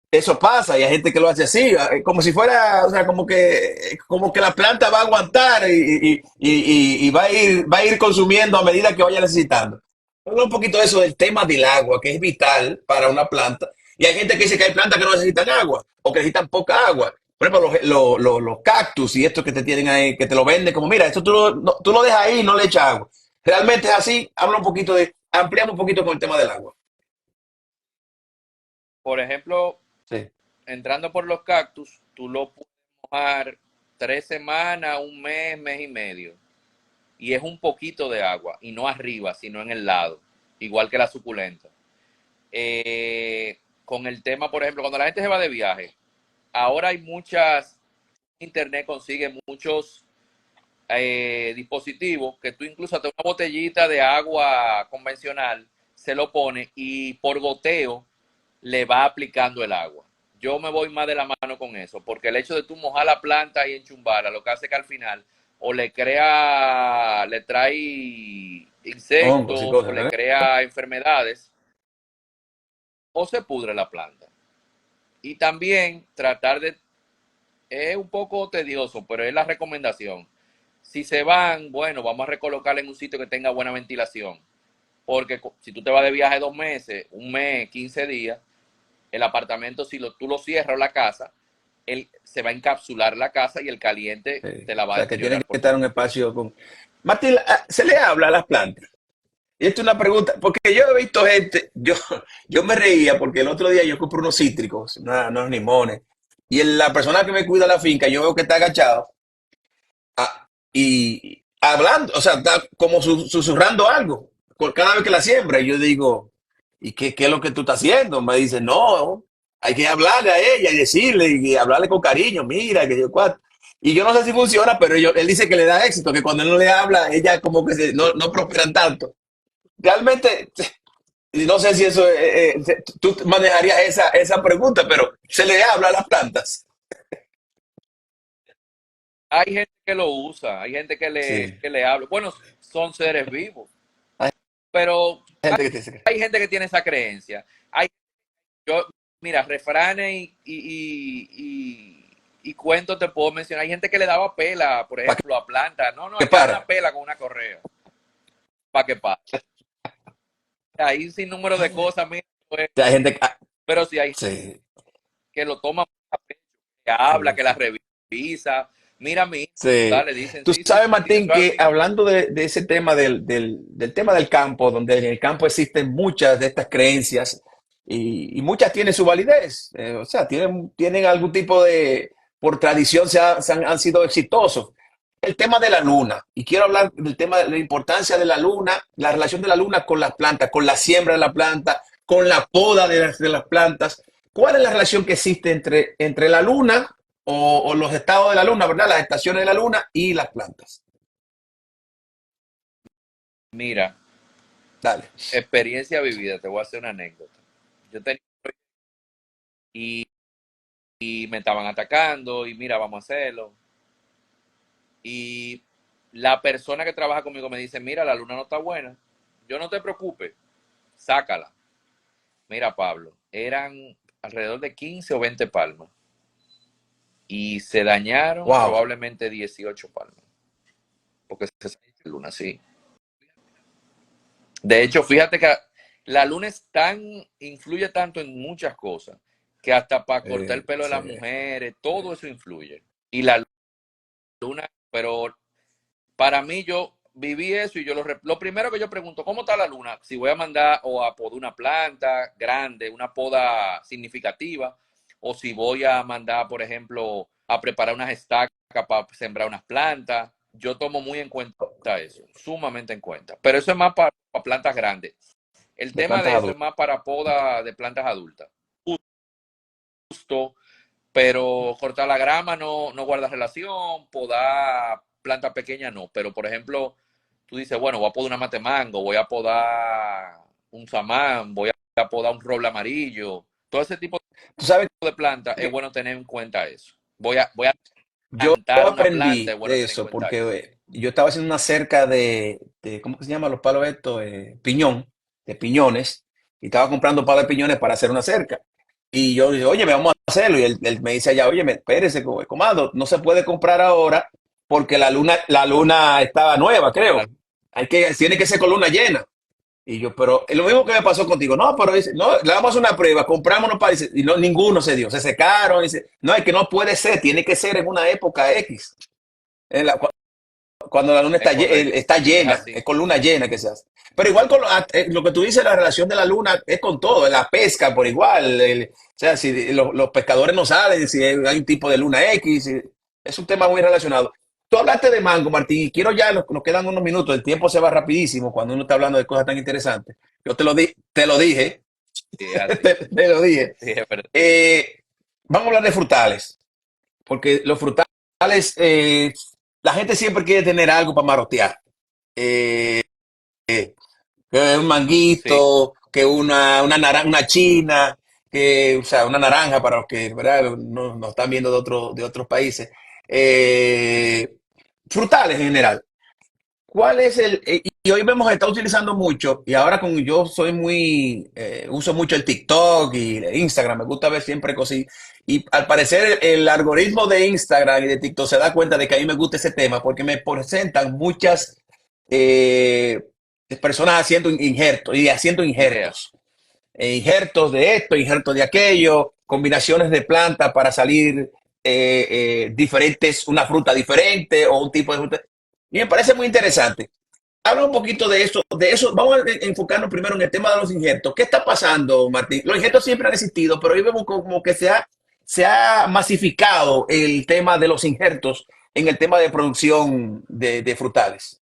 Eso pasa y hay gente que lo hace así, como si fuera, o sea, como que la planta va a aguantar y va a ir consumiendo a medida que vaya necesitando. Habla un poquito de eso del tema del agua, que es vital para una planta. Y hay gente que dice que hay plantas que no necesitan agua o que necesitan poca agua. Por ejemplo, los cactus y estos que te tienen ahí, que te lo venden como, mira, esto tú lo dejas ahí y no le echas agua. Realmente es así. Habla un poquito ampliamos un poquito con el tema del agua. Por ejemplo, Sí. entrando por los cactus, tú lo puedes mojar 3 semanas, un mes, mes y medio. Y es un poquito de agua, y no arriba, sino en el lado, igual que la suculenta. Con el tema, por ejemplo, cuando la gente se va de viaje, ahora hay muchas, internet consigue muchos dispositivos que tú incluso hasta una botellita de agua convencional se lo pone y por goteo le va aplicando el agua. Yo me voy más de la mano con eso, porque el hecho de tú mojar la planta y enchumbarla, lo que hace que al final o le trae Hongos y insectos o cosas, le ¿eh? crea enfermedades o se pudre la planta. Y también tratar de, es un poco tedioso, pero es la recomendación. Si se van, bueno, vamos a recolocarla en un sitio que tenga buena ventilación. Porque si tú te vas de viaje 2 meses, un mes, 15 días, el apartamento, si tú lo cierras o la casa, él se va a encapsular la casa y el caliente Sí. te la O va a sea, que tiene deteriorar que por estar en un completo. espacio con... Martín, se le habla a las plantas. Y esto es una pregunta, porque yo he visto gente, yo me reía porque el otro día yo compré unos cítricos, unos limones, y la persona que me cuida la finca, yo veo que está agachado y hablando, o sea, está como susurrando algo por cada vez que la siembra. Y yo digo, ¿y qué es lo que tú estás haciendo? Me dice, no, hay que hablarle a ella y decirle y hablarle con cariño, mira, que yo cuatro. Y yo no sé si funciona, pero él dice que le da éxito, que cuando él no le habla, ella como que no prosperan tanto. Realmente, no sé si eso, tú manejarías esa pregunta, pero se le habla a las plantas. Hay gente que lo usa, hay gente Sí, que le habla. Bueno, son seres vivos, hay pero gente que te dice que... hay gente que tiene esa creencia. Yo, mira, refranes y cuentos te puedo mencionar. Hay gente que le daba pela, por ¿Para ejemplo, a plantas. No, no, hay qué que dar una para? pela con una correa para que pase. Hay un sinnúmero de cosas, mira, pues, Hay gente que... pero sí hay gente sí, que lo toma a pecho, que habla, sí, que la sí. revisa. Mira, mi Sí. le dicen, Tú sí, sí, sabes, sí, sí, Martín, eso es que así. hablando de ese tema del tema del campo, donde en el campo existen muchas de estas creencias y muchas tienen su validez, o sea, tienen algún tipo de, por tradición han sido exitosos. El tema de la luna, y quiero hablar del tema de la importancia de la luna, la relación de la luna con las plantas, con la siembra de la planta, con la poda de las plantas. ¿Cuál es la relación que existe entre la luna o los estados de la luna, ¿verdad? Las estaciones de la luna y las plantas. Mira, Dale. experiencia vivida, te voy a hacer una anécdota. Yo tenía y y me estaban atacando y mira, vamos a hacerlo. Y la persona que trabaja conmigo me dice, mira, la luna no está buena. Yo no te preocupes, sácala. Mira, Pablo, eran alrededor de 15 o 20 palmas y se dañaron Wow. probablemente 18 palmas, porque se salió la luna, sí. De hecho, fíjate que la luna es tan, influye tanto en muchas cosas, que hasta para cortar el pelo de Sí, las mujeres, todo eso influye. Y la luna, pero para mí yo viví eso y yo lo primero que yo pregunto, ¿cómo está la luna? Si voy a mandar o a podar una planta grande, una poda significativa, o si voy a mandar, por ejemplo, a preparar unas estacas para sembrar unas plantas. Yo tomo muy en cuenta eso, sumamente en cuenta. Pero eso es más para plantas grandes. El de tema plantas de eso es adultas. más para poda de plantas adultas. Justo, pero cortar la grama no guarda relación, podar plantas pequeñas no, pero por ejemplo, tú dices, bueno, voy a podar una matemango, voy a podar un samán, voy a podar un roble amarillo, todo ese tipo Tú sabes de plantas, es que bueno tener en cuenta eso. Voy a yo plantar una planta, es aprendí bueno de tener en eso cuenta porque eso. yo estaba haciendo una cerca ¿cómo que se llama los palos estos? Piñón, de piñones, y estaba comprando palos de piñones para hacer una cerca. Y yo dije, oye, vamos a hacerlo. Y él me dice allá, oye, espérese, comando, no se puede comprar ahora porque la luna estaba nueva, creo. Tiene que ser con luna llena. Y yo, pero es lo mismo que me pasó contigo. No, pero dice, no, le damos una prueba, compramos unos países y no, ninguno se dio. Se secaron. Dice, no, es que no puede ser, tiene que ser en una época X. Cuando la luna Es correcto, está es llena, así. es con luna llena que se hace. Pero igual con lo que tú dices, la relación de la luna es con todo, la pesca por igual. O sea, si los pescadores no saben si hay un tipo de luna X, es un tema muy relacionado. Tú hablaste de mango, Martín, y quiero ya, nos quedan unos minutos, el tiempo se va rapidísimo cuando uno está hablando de cosas tan interesantes. Yo te lo dije, Sí, es así. te lo dije. Sí, es verdad. Eh, Vamos a hablar de frutales, porque los frutales, la gente siempre quiere tener algo para marotear. Eh, que un Sí, manguito, que una china, o sea, una naranja para los que, ¿verdad? No, nos están viendo de otros países. Eh, Frutales en general. ¿Cuál es y hoy vemos que está utilizando mucho, y ahora como yo soy uso mucho el TikTok y el Instagram, me gusta ver siempre cosas, y al parecer el algoritmo de Instagram y de TikTok se da cuenta de que a mí me gusta ese tema porque me presentan muchas eh, personas haciendo injertos y haciendo idea. injertos. Injertos de esto, injertos de aquello, combinaciones de plantas para salir diferentes, una fruta diferente o un tipo de fruta. Y me parece muy interesante. Habla un poquito de eso, Vamos a enfocarnos primero en el tema de los injertos. ¿Qué está pasando, Martín? Los injertos siempre han existido, pero hoy vemos como que se ha masificado el tema de los injertos en el tema de producción de frutales.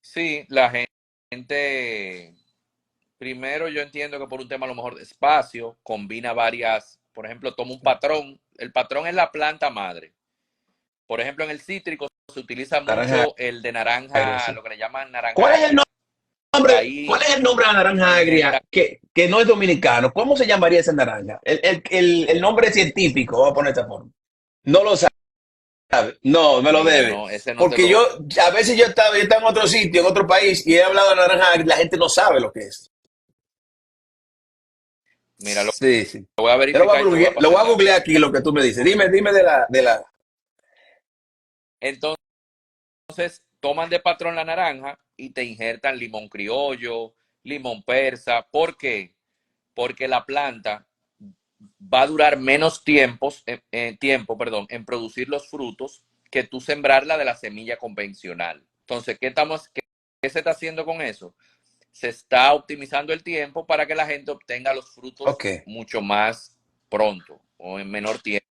Sí, la gente, primero yo entiendo que por un tema a lo mejor de espacio, combina varias, por ejemplo, toma un patrón, el patrón es la planta madre. Por ejemplo, en el cítrico se utiliza Naranja mucho el de agria, naranja, sí. lo que le llaman naranja ¿Cuál es el agria. Y cuál ahí es el nombre de la naranja agria injerta, que no es dominicano? ¿Cómo se llamaría esa naranja? El nombre científico, vamos a poner de esta forma. No lo sabe. No, me lo mira, debe. no, ese no te Porque lo, a veces yo estaba en otro sitio, en otro país, y he hablado de naranja agria y la gente no sabe lo que es. mira, Sí, sí. lo voy a Yo lo voy a verificar y te voy a googlear, lo pasar voy el a dato. googlear aquí lo que tú me dices. Dime de la. Entonces, toman de patrón la naranja y te injertan limón criollo, limón persa. ¿Por qué? Porque la planta va a durar menos tiempo, en producir los frutos que tú sembrarla de la semilla convencional. Entonces, ¿qué se está haciendo con eso? Se está optimizando el tiempo para que la gente obtenga los frutos Ok. mucho más pronto o en menor tiempo.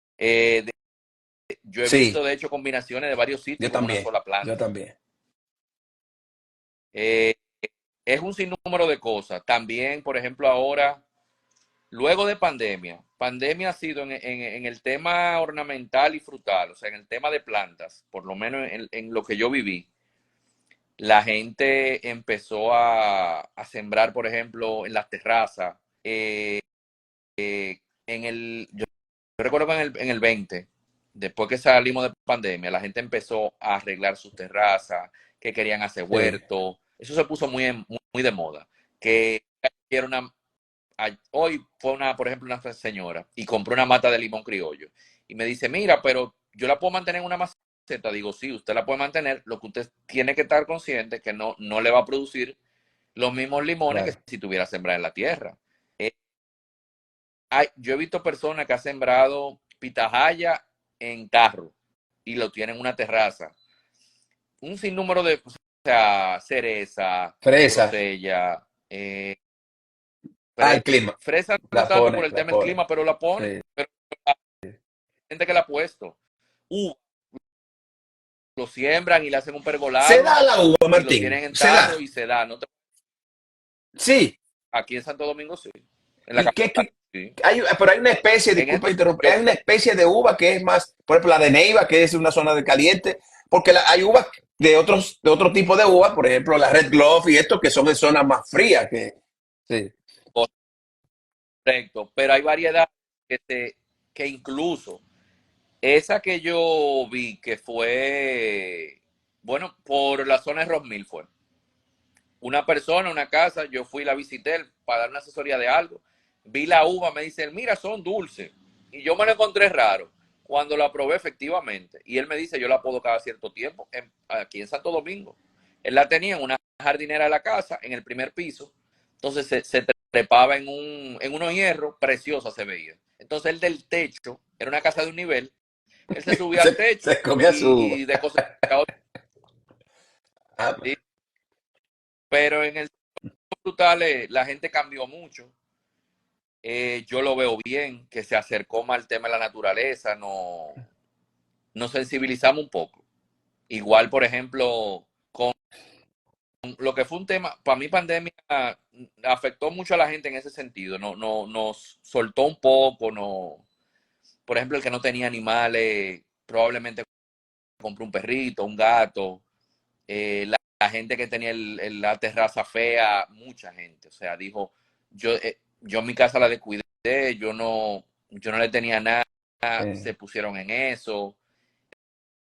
Yo he visto, Sí, de hecho, combinaciones de varios yo cítricos en una también. sola Yo planta. también. Eh, es un sinnúmero de cosas. También, por ejemplo, ahora, luego de pandemia ha sido en el tema ornamental y frutal, o sea, en el tema de plantas, por lo menos en lo que yo viví, la gente empezó a sembrar, por ejemplo, en las terrazas, yo recuerdo que en el 20, después que salimos de pandemia, la gente empezó a arreglar sus terrazas, que querían hacer Sí, huertos. Eso se puso muy de moda. Que era hoy fue por ejemplo, una señora y compró una mata de limón criollo. Y me dice, mira, pero yo la puedo mantener en una maceta. Digo, sí, usted la puede mantener. Lo que usted tiene que estar consciente es que no le va a producir los mismos limones que claro. si tuviera sembrada en la tierra. Eh, yo he visto personas que han sembrado pitahaya en carro y lo tienen en una terraza. Un sinnúmero de, o sea, cereza, Fresa. grosella, El clima. fresa no La tanto por pone, el la tema del pone. clima, pero la pone, Sí. pero hay gente que la ha puesto. Lo siembran y le hacen un Se pergolado da la uva, y lo Martín. tienen en Se tarro da. y se da. ¿No? Sí. Aquí en Santo Domingo sí, en la Y capital sí. pero hay una especie, En disculpa estos interrumpir, yo, hay una especie de uva que es más, por ejemplo, la de Neiva, que es una zona de caliente, porque hay uvas de otro tipo de uva, por ejemplo, la Red Glove y esto, que son de zonas más frías que, sí. correcto, pero hay variedades que incluso esa que yo vi que fue, bueno, por la zona de Rosmil fue. Una persona, una casa, yo fui, la visité para dar una asesoría de algo, vi la uva, me dice, mira, son dulces. Y yo me lo encontré raro cuando la probé efectivamente. Y él me dice, yo la puedo cada cierto tiempo, aquí en Santo Domingo. Él la tenía en una jardinera de la casa, en el primer piso. Entonces se trepaba en unos hierros, preciosa se veía. Entonces él del techo, era una casa de un nivel, él se subía al techo Se comía su uva. y de cosas. Ah, ¿Sí? Pero en el frutales la gente cambió mucho. Yo lo veo bien, que se acercó más al tema de la naturaleza, nos sensibilizamos un poco. Igual, por ejemplo, con lo que fue un tema, para mí pandemia afectó mucho a la gente en ese sentido, nos soltó un poco, por ejemplo, el que no tenía animales, probablemente compró un perrito, un gato, la gente que tenía la terraza fea, mucha gente, o sea, dijo, yo en mi casa la descuidé, yo no le tenía nada, se pusieron en eso,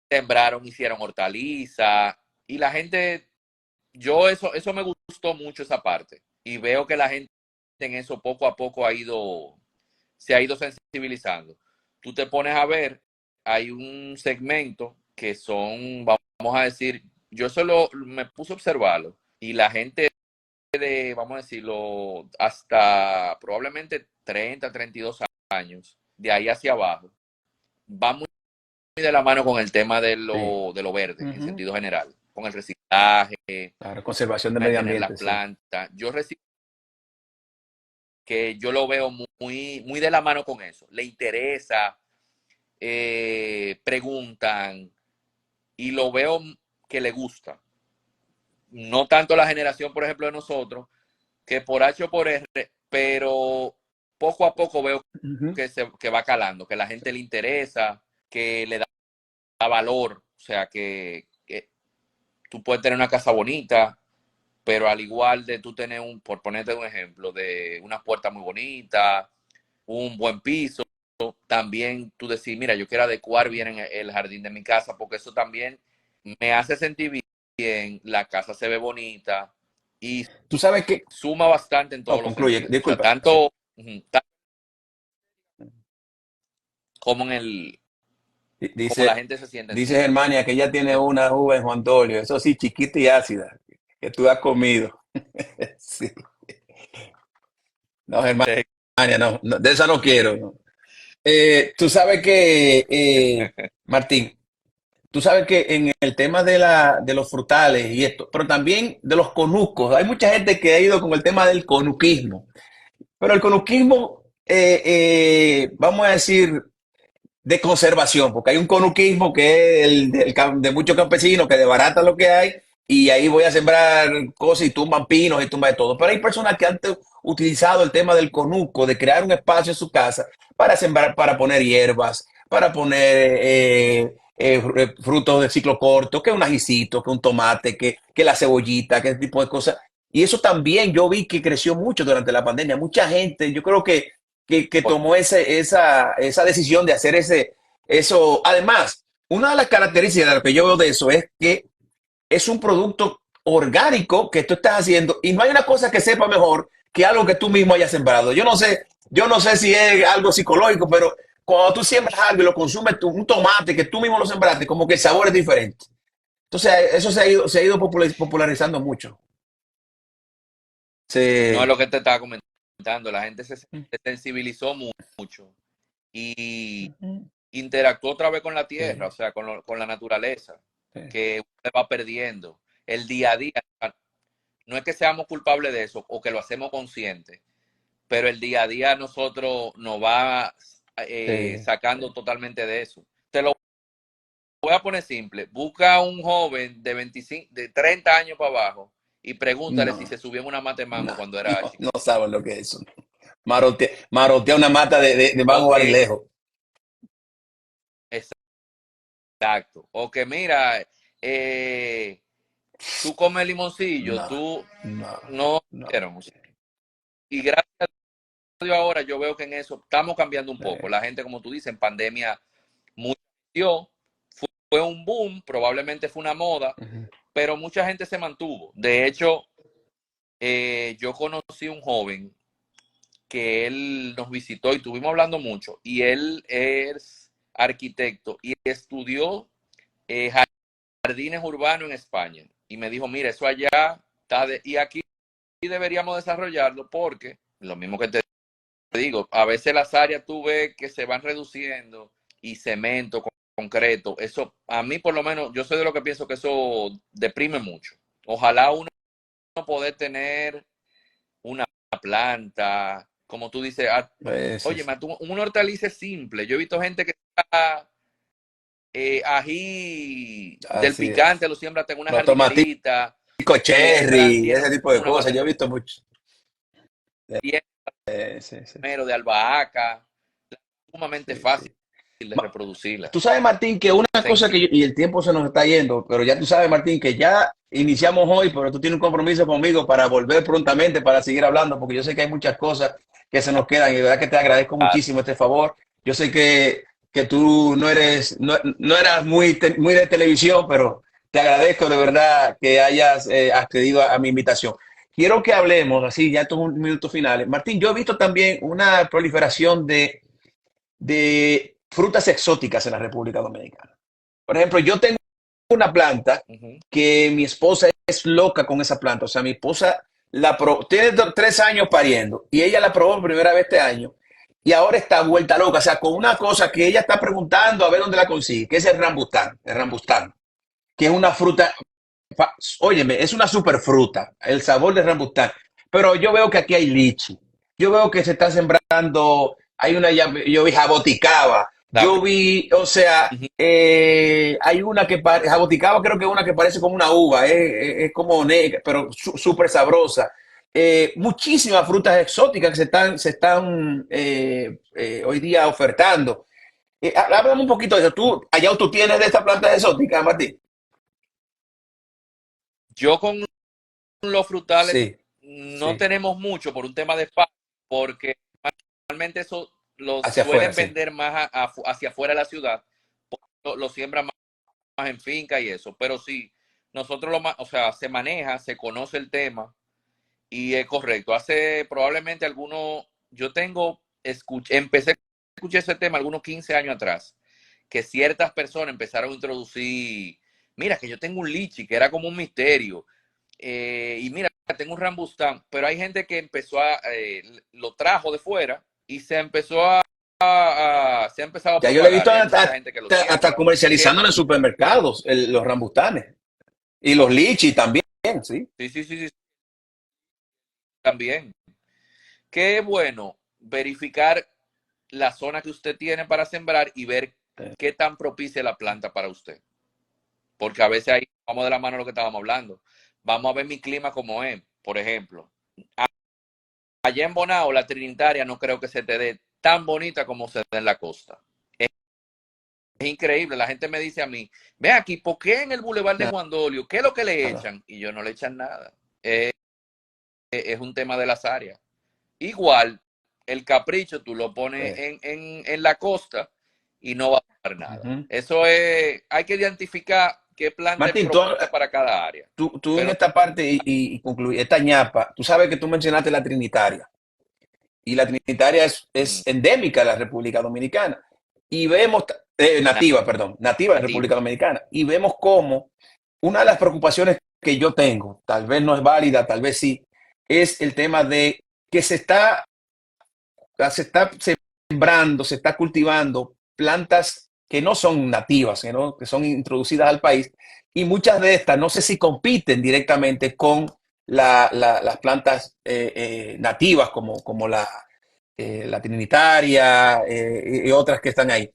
sembraron, hicieron hortaliza, y la gente, eso me gustó mucho esa parte, y veo que la gente en eso poco a poco se ha ido sensibilizando. Tú te pones a ver, hay un segmento que son, vamos a decir, yo solo me puse a observarlo, y la gente vamos a decirlo, hasta probablemente 30, 32 años, de ahí hacia abajo, va muy de la mano con el tema de sí. lo verde, en Ujú. sentido general, con el reciclaje, Claro, conservación del medio mantener las ambiente, sí. plantas. Que yo lo veo muy de la mano con eso. Le interesa, preguntan y lo veo que le gusta. No tanto la generación, por ejemplo, de nosotros, que por H o por R, pero poco a poco veo Ujú. que va calando, que a la gente le interesa, que le da valor, o sea, que tú puedes tener una casa bonita, pero al igual de tú tener por ponerte un ejemplo, de una puerta muy bonita, un buen piso, también tú decir, mira, yo quiero adecuar bien el jardín de mi casa, porque eso también me hace sentir bien, la casa se ve bonita y Tú sabes que, suma bastante en oh, todos los concluye, sentidos. O sea, disculpa, sí. tanto como como la Dice, gente se siente en dice sí. Germania que ella tiene una uva en Juan Dolio, eso sí, chiquita y ácida, que tú has comido. Sí. No, Germania, no, de esa no quiero. No. Tú sabes que, Martín, tú sabes que en el tema de los frutales y esto, pero también de los conucos, hay mucha gente que ha ido con el tema del conuquismo, pero el conuquismo, vamos a decir, de conservación, porque hay un conuquismo que es de muchos campesinos que desbaratan lo que hay y ahí voy a sembrar cosas y tumban pinos y tumban de todo. Pero hay personas que han utilizado el tema del conuco, de crear un espacio en su casa para sembrar, para poner hierbas, para poner frutos de ciclo corto, que un ajicito, que un tomate, que la cebollita, que ese tipo de cosas. Y eso también yo vi que creció mucho durante la pandemia. Mucha gente, yo creo que que tomó esa decisión de hacer eso. Además, una de las características de lo que yo veo de eso es que es un producto orgánico que tú estás haciendo y no hay una cosa que sepa mejor que algo que tú mismo hayas sembrado. Yo no sé si es algo psicológico, pero cuando tú siembras algo y lo consumes un tomate que tú mismo lo sembraste, como que el sabor es diferente. Entonces, eso se ha ido popularizando mucho. No es Sí. lo que te estaba comentando, la gente se sensibilizó mucho y interactuó otra vez con la tierra, o Sí, sea, con la naturaleza, sí, que se va perdiendo. El día a día, no es que seamos culpables de eso o que lo hacemos consciente, pero el día a día nosotros nos va sí, sacando totalmente de eso. Te lo voy a poner simple. Busca a un joven de 25, de 30 años para abajo y pregúntale si no, se subió en una mata de no, mango cuando era no, no chiquito. saben lo que es eso. Marotea una mata de O mango que, barilejo. exacto. O que mira, eh, tú comes limoncillo, No, tú no, no. no. Y gracias a Dios ahora yo veo que en eso estamos cambiando un poco. Eh, La gente, como tú dices, en pandemia murió, fue un boom, probablemente fue una moda, ujú. pero mucha gente se mantuvo. De hecho, yo conocí un joven que él nos visitó y estuvimos hablando mucho, y él es arquitecto y estudió eh, jardines urbanos en España. Y me dijo, mira, eso allá está y aquí deberíamos desarrollarlo porque, lo mismo que te digo, a veces las áreas tú ves que se van reduciendo y cemento, concreto, eso a mí por lo menos, yo soy de lo que pienso que eso deprime mucho. Ojalá uno poder tener una planta, como tú dices, Sí, oye, sí. una hortaliza simple. Yo he visto gente que está ají del Así es. picante, lo siembra en una Los tomaticos jardinerita y entran, cherry, tienen ese tipo de una cosas. maceta Yo he visto mucho. Sí, sí, de albahaca, sumamente sí, sí. fácil de reproducirla. Tú sabes, Martín, que una cosa Sencillo. y el tiempo se nos está yendo, pero ya tú sabes, Martín, que ya iniciamos hoy, pero tú tienes un compromiso conmigo para volver prontamente, para seguir hablando, porque yo sé que hay muchas cosas que se nos quedan y de verdad que te agradezco muchísimo este favor. Yo sé que tú no eras muy de televisión, pero te agradezco de verdad que hayas accedido a mi invitación. Quiero que hablemos, así ya estos minutos finales. Martín, yo he visto también una proliferación de frutas exóticas en la República Dominicana. Por ejemplo, yo tengo una planta Uh -huh. que mi esposa es loca con esa planta. O sea, mi esposa tiene 3 años pariendo y ella la probó por primera vez este año y ahora está vuelta loca. O sea, con una cosa que ella está preguntando a ver dónde la consigue, que es el rambustán, que es una fruta, óyeme, es una super fruta, el sabor de rambustán. Pero yo veo que aquí hay lichi. Yo veo que se está sembrando, hay una, yo vi jaboticaba. Yo También. vi, o sea, Uh -huh. hay una jaboticaba creo que es una que parece como una uva, es como negra, pero súper sabrosa. Muchísimas frutas exóticas que se están hoy día ofertando. Háblame un poquito de eso. Allá tú tienes de esta planta exótica, Martín. Yo con los frutales Sí, no sí. tenemos mucho por un tema de espacio, porque normalmente eso lo Hacia afuera, suelen sí. vender más hacia afuera de la ciudad, lo siembran más en finca y eso, pero sí, nosotros o sea, se maneja, se conoce el tema y es correcto. Hace probablemente yo empecé a escuchar ese tema algunos 15 años atrás, que ciertas personas empezaron a introducir, mira, que yo tengo un lichi, que era como un misterio, y mira, tengo un rambustán, pero hay gente que lo trajo de fuera y se ha empezado a Ya yo lo he visto propagar y hay mucha gente que lo hasta siembra, que comercializando en supermercados, los rambutanes. Y los lichis también, sí. sí, sí, sí, sí, también. Qué bueno verificar la zona que usted tiene para sembrar y ver qué tan propicia la planta para usted. Porque a veces ahí vamos de la mano a lo que estábamos hablando. Vamos a ver mi clima como es. Por ejemplo, allá en Bonao, la Trinitaria no creo que se te dé tan bonita como se da en la costa. Es increíble. La gente me dice a mí, ve aquí, ¿por qué en el Boulevard de Juan Dolio? ¿Qué es lo que le Nada. echan? Y yo no le echan nada. Es un tema de las áreas. Igual, el capricho, tú lo pones Eh, en la costa y no va a pasar nada. ujú. Eso es, hay que identificar qué planta es Martín, tú, propicia para cada área. tú en Pero esta parte y concluir, esta ñapa, tú sabes que tú mencionaste la Trinitaria. Y la trinitaria es endémica de la República Dominicana. Y vemos, nativa, perdón, nativa de la nativa. República Dominicana. Y vemos cómo una de las preocupaciones que yo tengo, tal vez no es válida, tal vez sí, es el tema de que se está sembrando, se está cultivando plantas que no son nativas, que son introducidas al país. Y muchas de estas, no sé si compiten directamente con las plantas nativas como la trinitaria y otras que están ahí.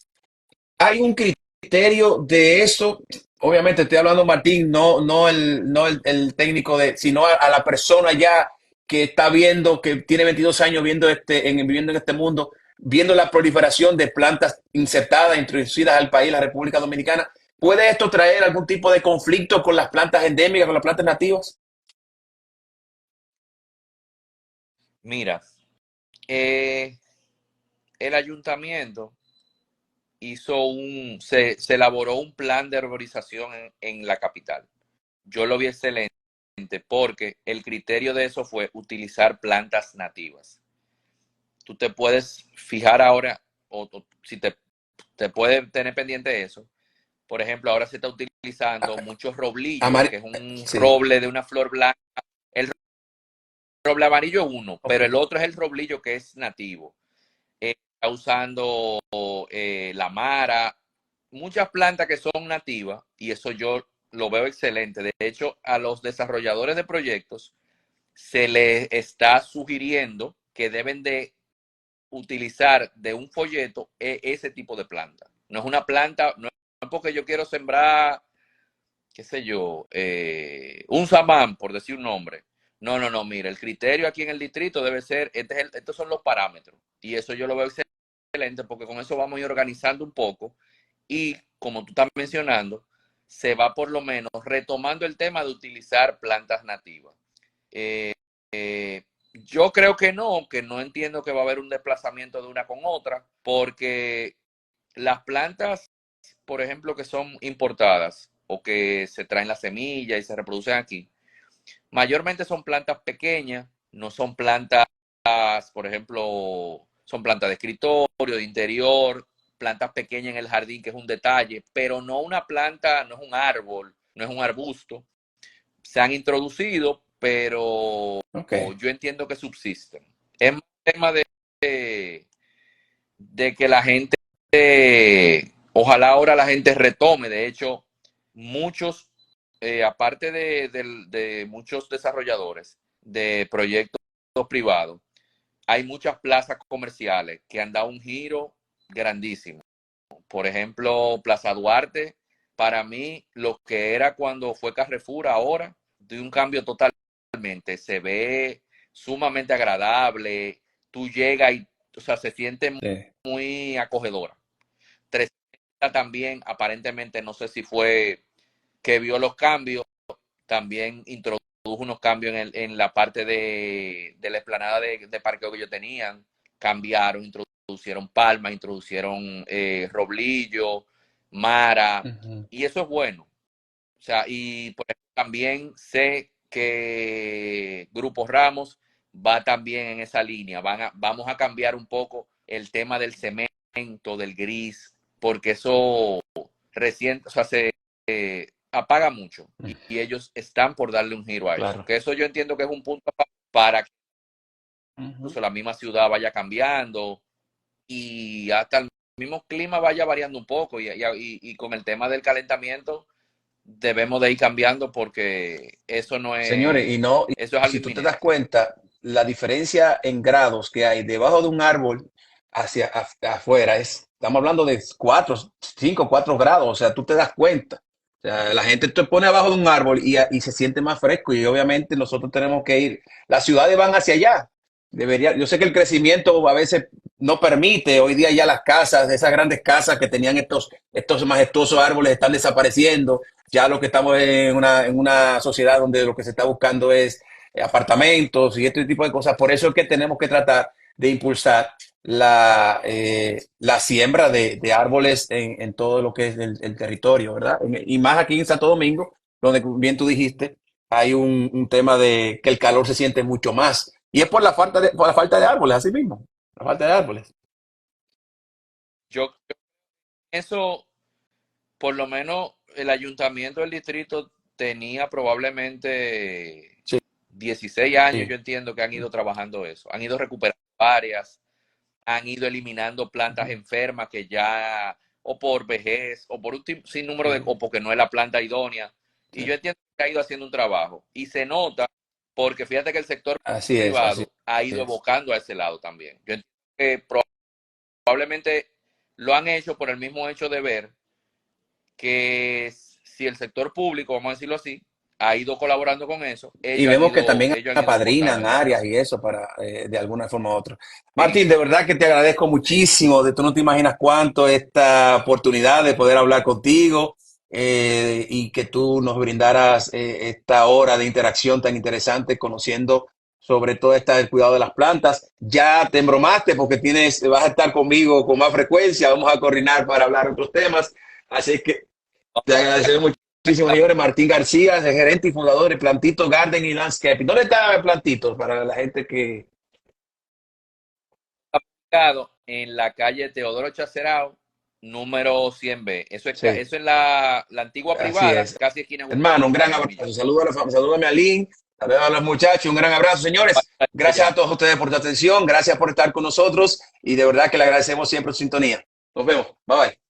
Hay un criterio de eso. Obviamente estoy hablando, Martín, no el técnico, sino a la persona ya que está viendo, que tiene 22 años viviendo en este mundo, viendo la proliferación de plantas insertadas, introducidas al país, la República Dominicana. ¿Puede esto traer algún tipo de conflicto con las plantas endémicas, con las plantas nativas? Mira, eh, el ayuntamiento se elaboró un plan de arborización en la capital. Yo lo vi excelente porque el criterio de eso fue utilizar plantas nativas. Tú te puedes fijar ahora, o si te puede tener pendiente de eso. Por ejemplo, ahora se está utilizando muchos roblillo, Amar que es un sí, roble de una flor blanca. El roble amarillo es uno, ok. pero el otro es el roblillo que es nativo. Está usando la mara, muchas plantas que son nativas, y eso yo lo veo excelente. De hecho, a los desarrolladores de proyectos se les está sugiriendo que deben de utilizar de un folleto ese tipo de planta. No es una planta, no es porque yo quiero sembrar, qué sé yo, un samán, por decir un nombre. No, no, no, mira, el criterio aquí en el distrito debe ser, estos son los parámetros. Y eso yo lo veo excelente porque con eso vamos a ir organizando un poco y, como tú estás mencionando, se va por lo menos retomando el tema de utilizar plantas nativas. Eh, yo creo que no entiendo que va a haber un desplazamiento de una con otra, porque las plantas, por ejemplo, que son importadas o que se traen la semilla y se reproducen aquí, mayormente son plantas pequeñas, no son plantas, por ejemplo, son plantas de escritorio, de interior, plantas pequeñas en el jardín, que es un detalle, pero no una planta, no es un árbol, no es un arbusto. Se han introducido, pero Ok. yo entiendo que subsisten. Es un tema de que la gente, ojalá ahora la gente retome. De hecho, muchos, aparte de muchos desarrolladores de proyectos privados, hay muchas plazas comerciales que han dado un giro grandísimo. Por ejemplo, Plaza Duarte, para mí, lo que era cuando fue Carrefour, ahora, de un cambio totalmente. Se ve sumamente agradable, tú llegas y, o sea, se siente Sí. muy acogedora. 360 también, aparentemente, no sé si fue que vio los cambios, también introdujo unos cambios en la parte de la explanada de parqueo que ellos tenían, cambiaron, introducieron palmas, introducieron roblillo, mara, Ujú. y eso es bueno. O sea, y por ejemplo, también sé que Grupo Ramos va también en esa línea. Vamos a cambiar un poco el tema del cemento, del gris, porque eso recién, o sea, se apaga mucho y ellos están por darle un giro a eso. Claro. Que eso yo entiendo que es un punto para que Ujú. incluso la misma ciudad vaya cambiando y hasta el mismo clima vaya variando un poco y con el tema del calentamiento debemos de ir cambiando porque Señores, no, eso es y algo si tú te das inminente. cuenta, la diferencia en grados que hay debajo de un árbol afuera estamos hablando de 4 o sea, tú te das cuenta. O sea, la gente te pone abajo de un árbol y se siente más fresco y obviamente nosotros tenemos que ir. Las ciudades van hacia allá. Yo sé que el crecimiento a veces no permite, hoy día ya las casas, esas grandes casas que tenían estos majestuosos árboles están desapareciendo. Ya lo que estamos en una sociedad donde lo que se está buscando es apartamentos y este tipo de cosas. Por eso es que tenemos que tratar de impulsar la siembra de árboles en todo lo que es el territorio, ¿verdad? Y más aquí en Santo Domingo, donde bien tú dijiste, hay un tema de que el calor se siente mucho más. Y es por la falta de árboles, así mismo, la falta de árboles. Yo eso, por lo menos el ayuntamiento del distrito tenía probablemente Sí, 16 años, yo sí. entiendo que han ido trabajando eso, han ido recuperando áreas, han ido eliminando plantas Ujú. enfermas que ya, o por vejez, o por un sinnúmero de, Sí, o porque no es la planta idónea. Y sí. yo entiendo que ha ido haciendo un trabajo. Y se nota, porque fíjate que el sector Así privado ha ido es. evocando a ese lado también. Yo entiendo que probablemente lo han hecho por el mismo hecho de ver que si el sector público, vamos a decirlo así, ha ido colaborando con eso, Y vemos que también ellos han ido aportando apadrinan en ese áreas caso. y eso para, de alguna forma u otra. Sí, Martín, de verdad que te agradezco muchísimo. Tú no te imaginas cuánto esta oportunidad de poder hablar contigo y que tú nos brindaras esta hora de interacción tan interesante, conociendo sobre todo el cuidado de las plantas. Ya te embromaste porque vas a estar conmigo con más frecuencia. Vamos a coordinar para hablar de otros temas. Así que te agradecemos muchísimo, señores. Martín García, el gerente y fundador de Plantito Garden y Landscaping. ¿Dónde está Plantito? Para la gente que... en la calle Teodoro Chacerao, número 100B. Sí, Eso es la antigua así privada, es. casi esquina Hermano, un gran en abrazo. Bonilla. Salúdame a Lynn, saludos a los muchachos, un gran abrazo, señores. Gracias a todos ustedes por tu atención, gracias por estar con nosotros y de verdad que le agradecemos siempre su sintonía. Nos vemos. Bye bye.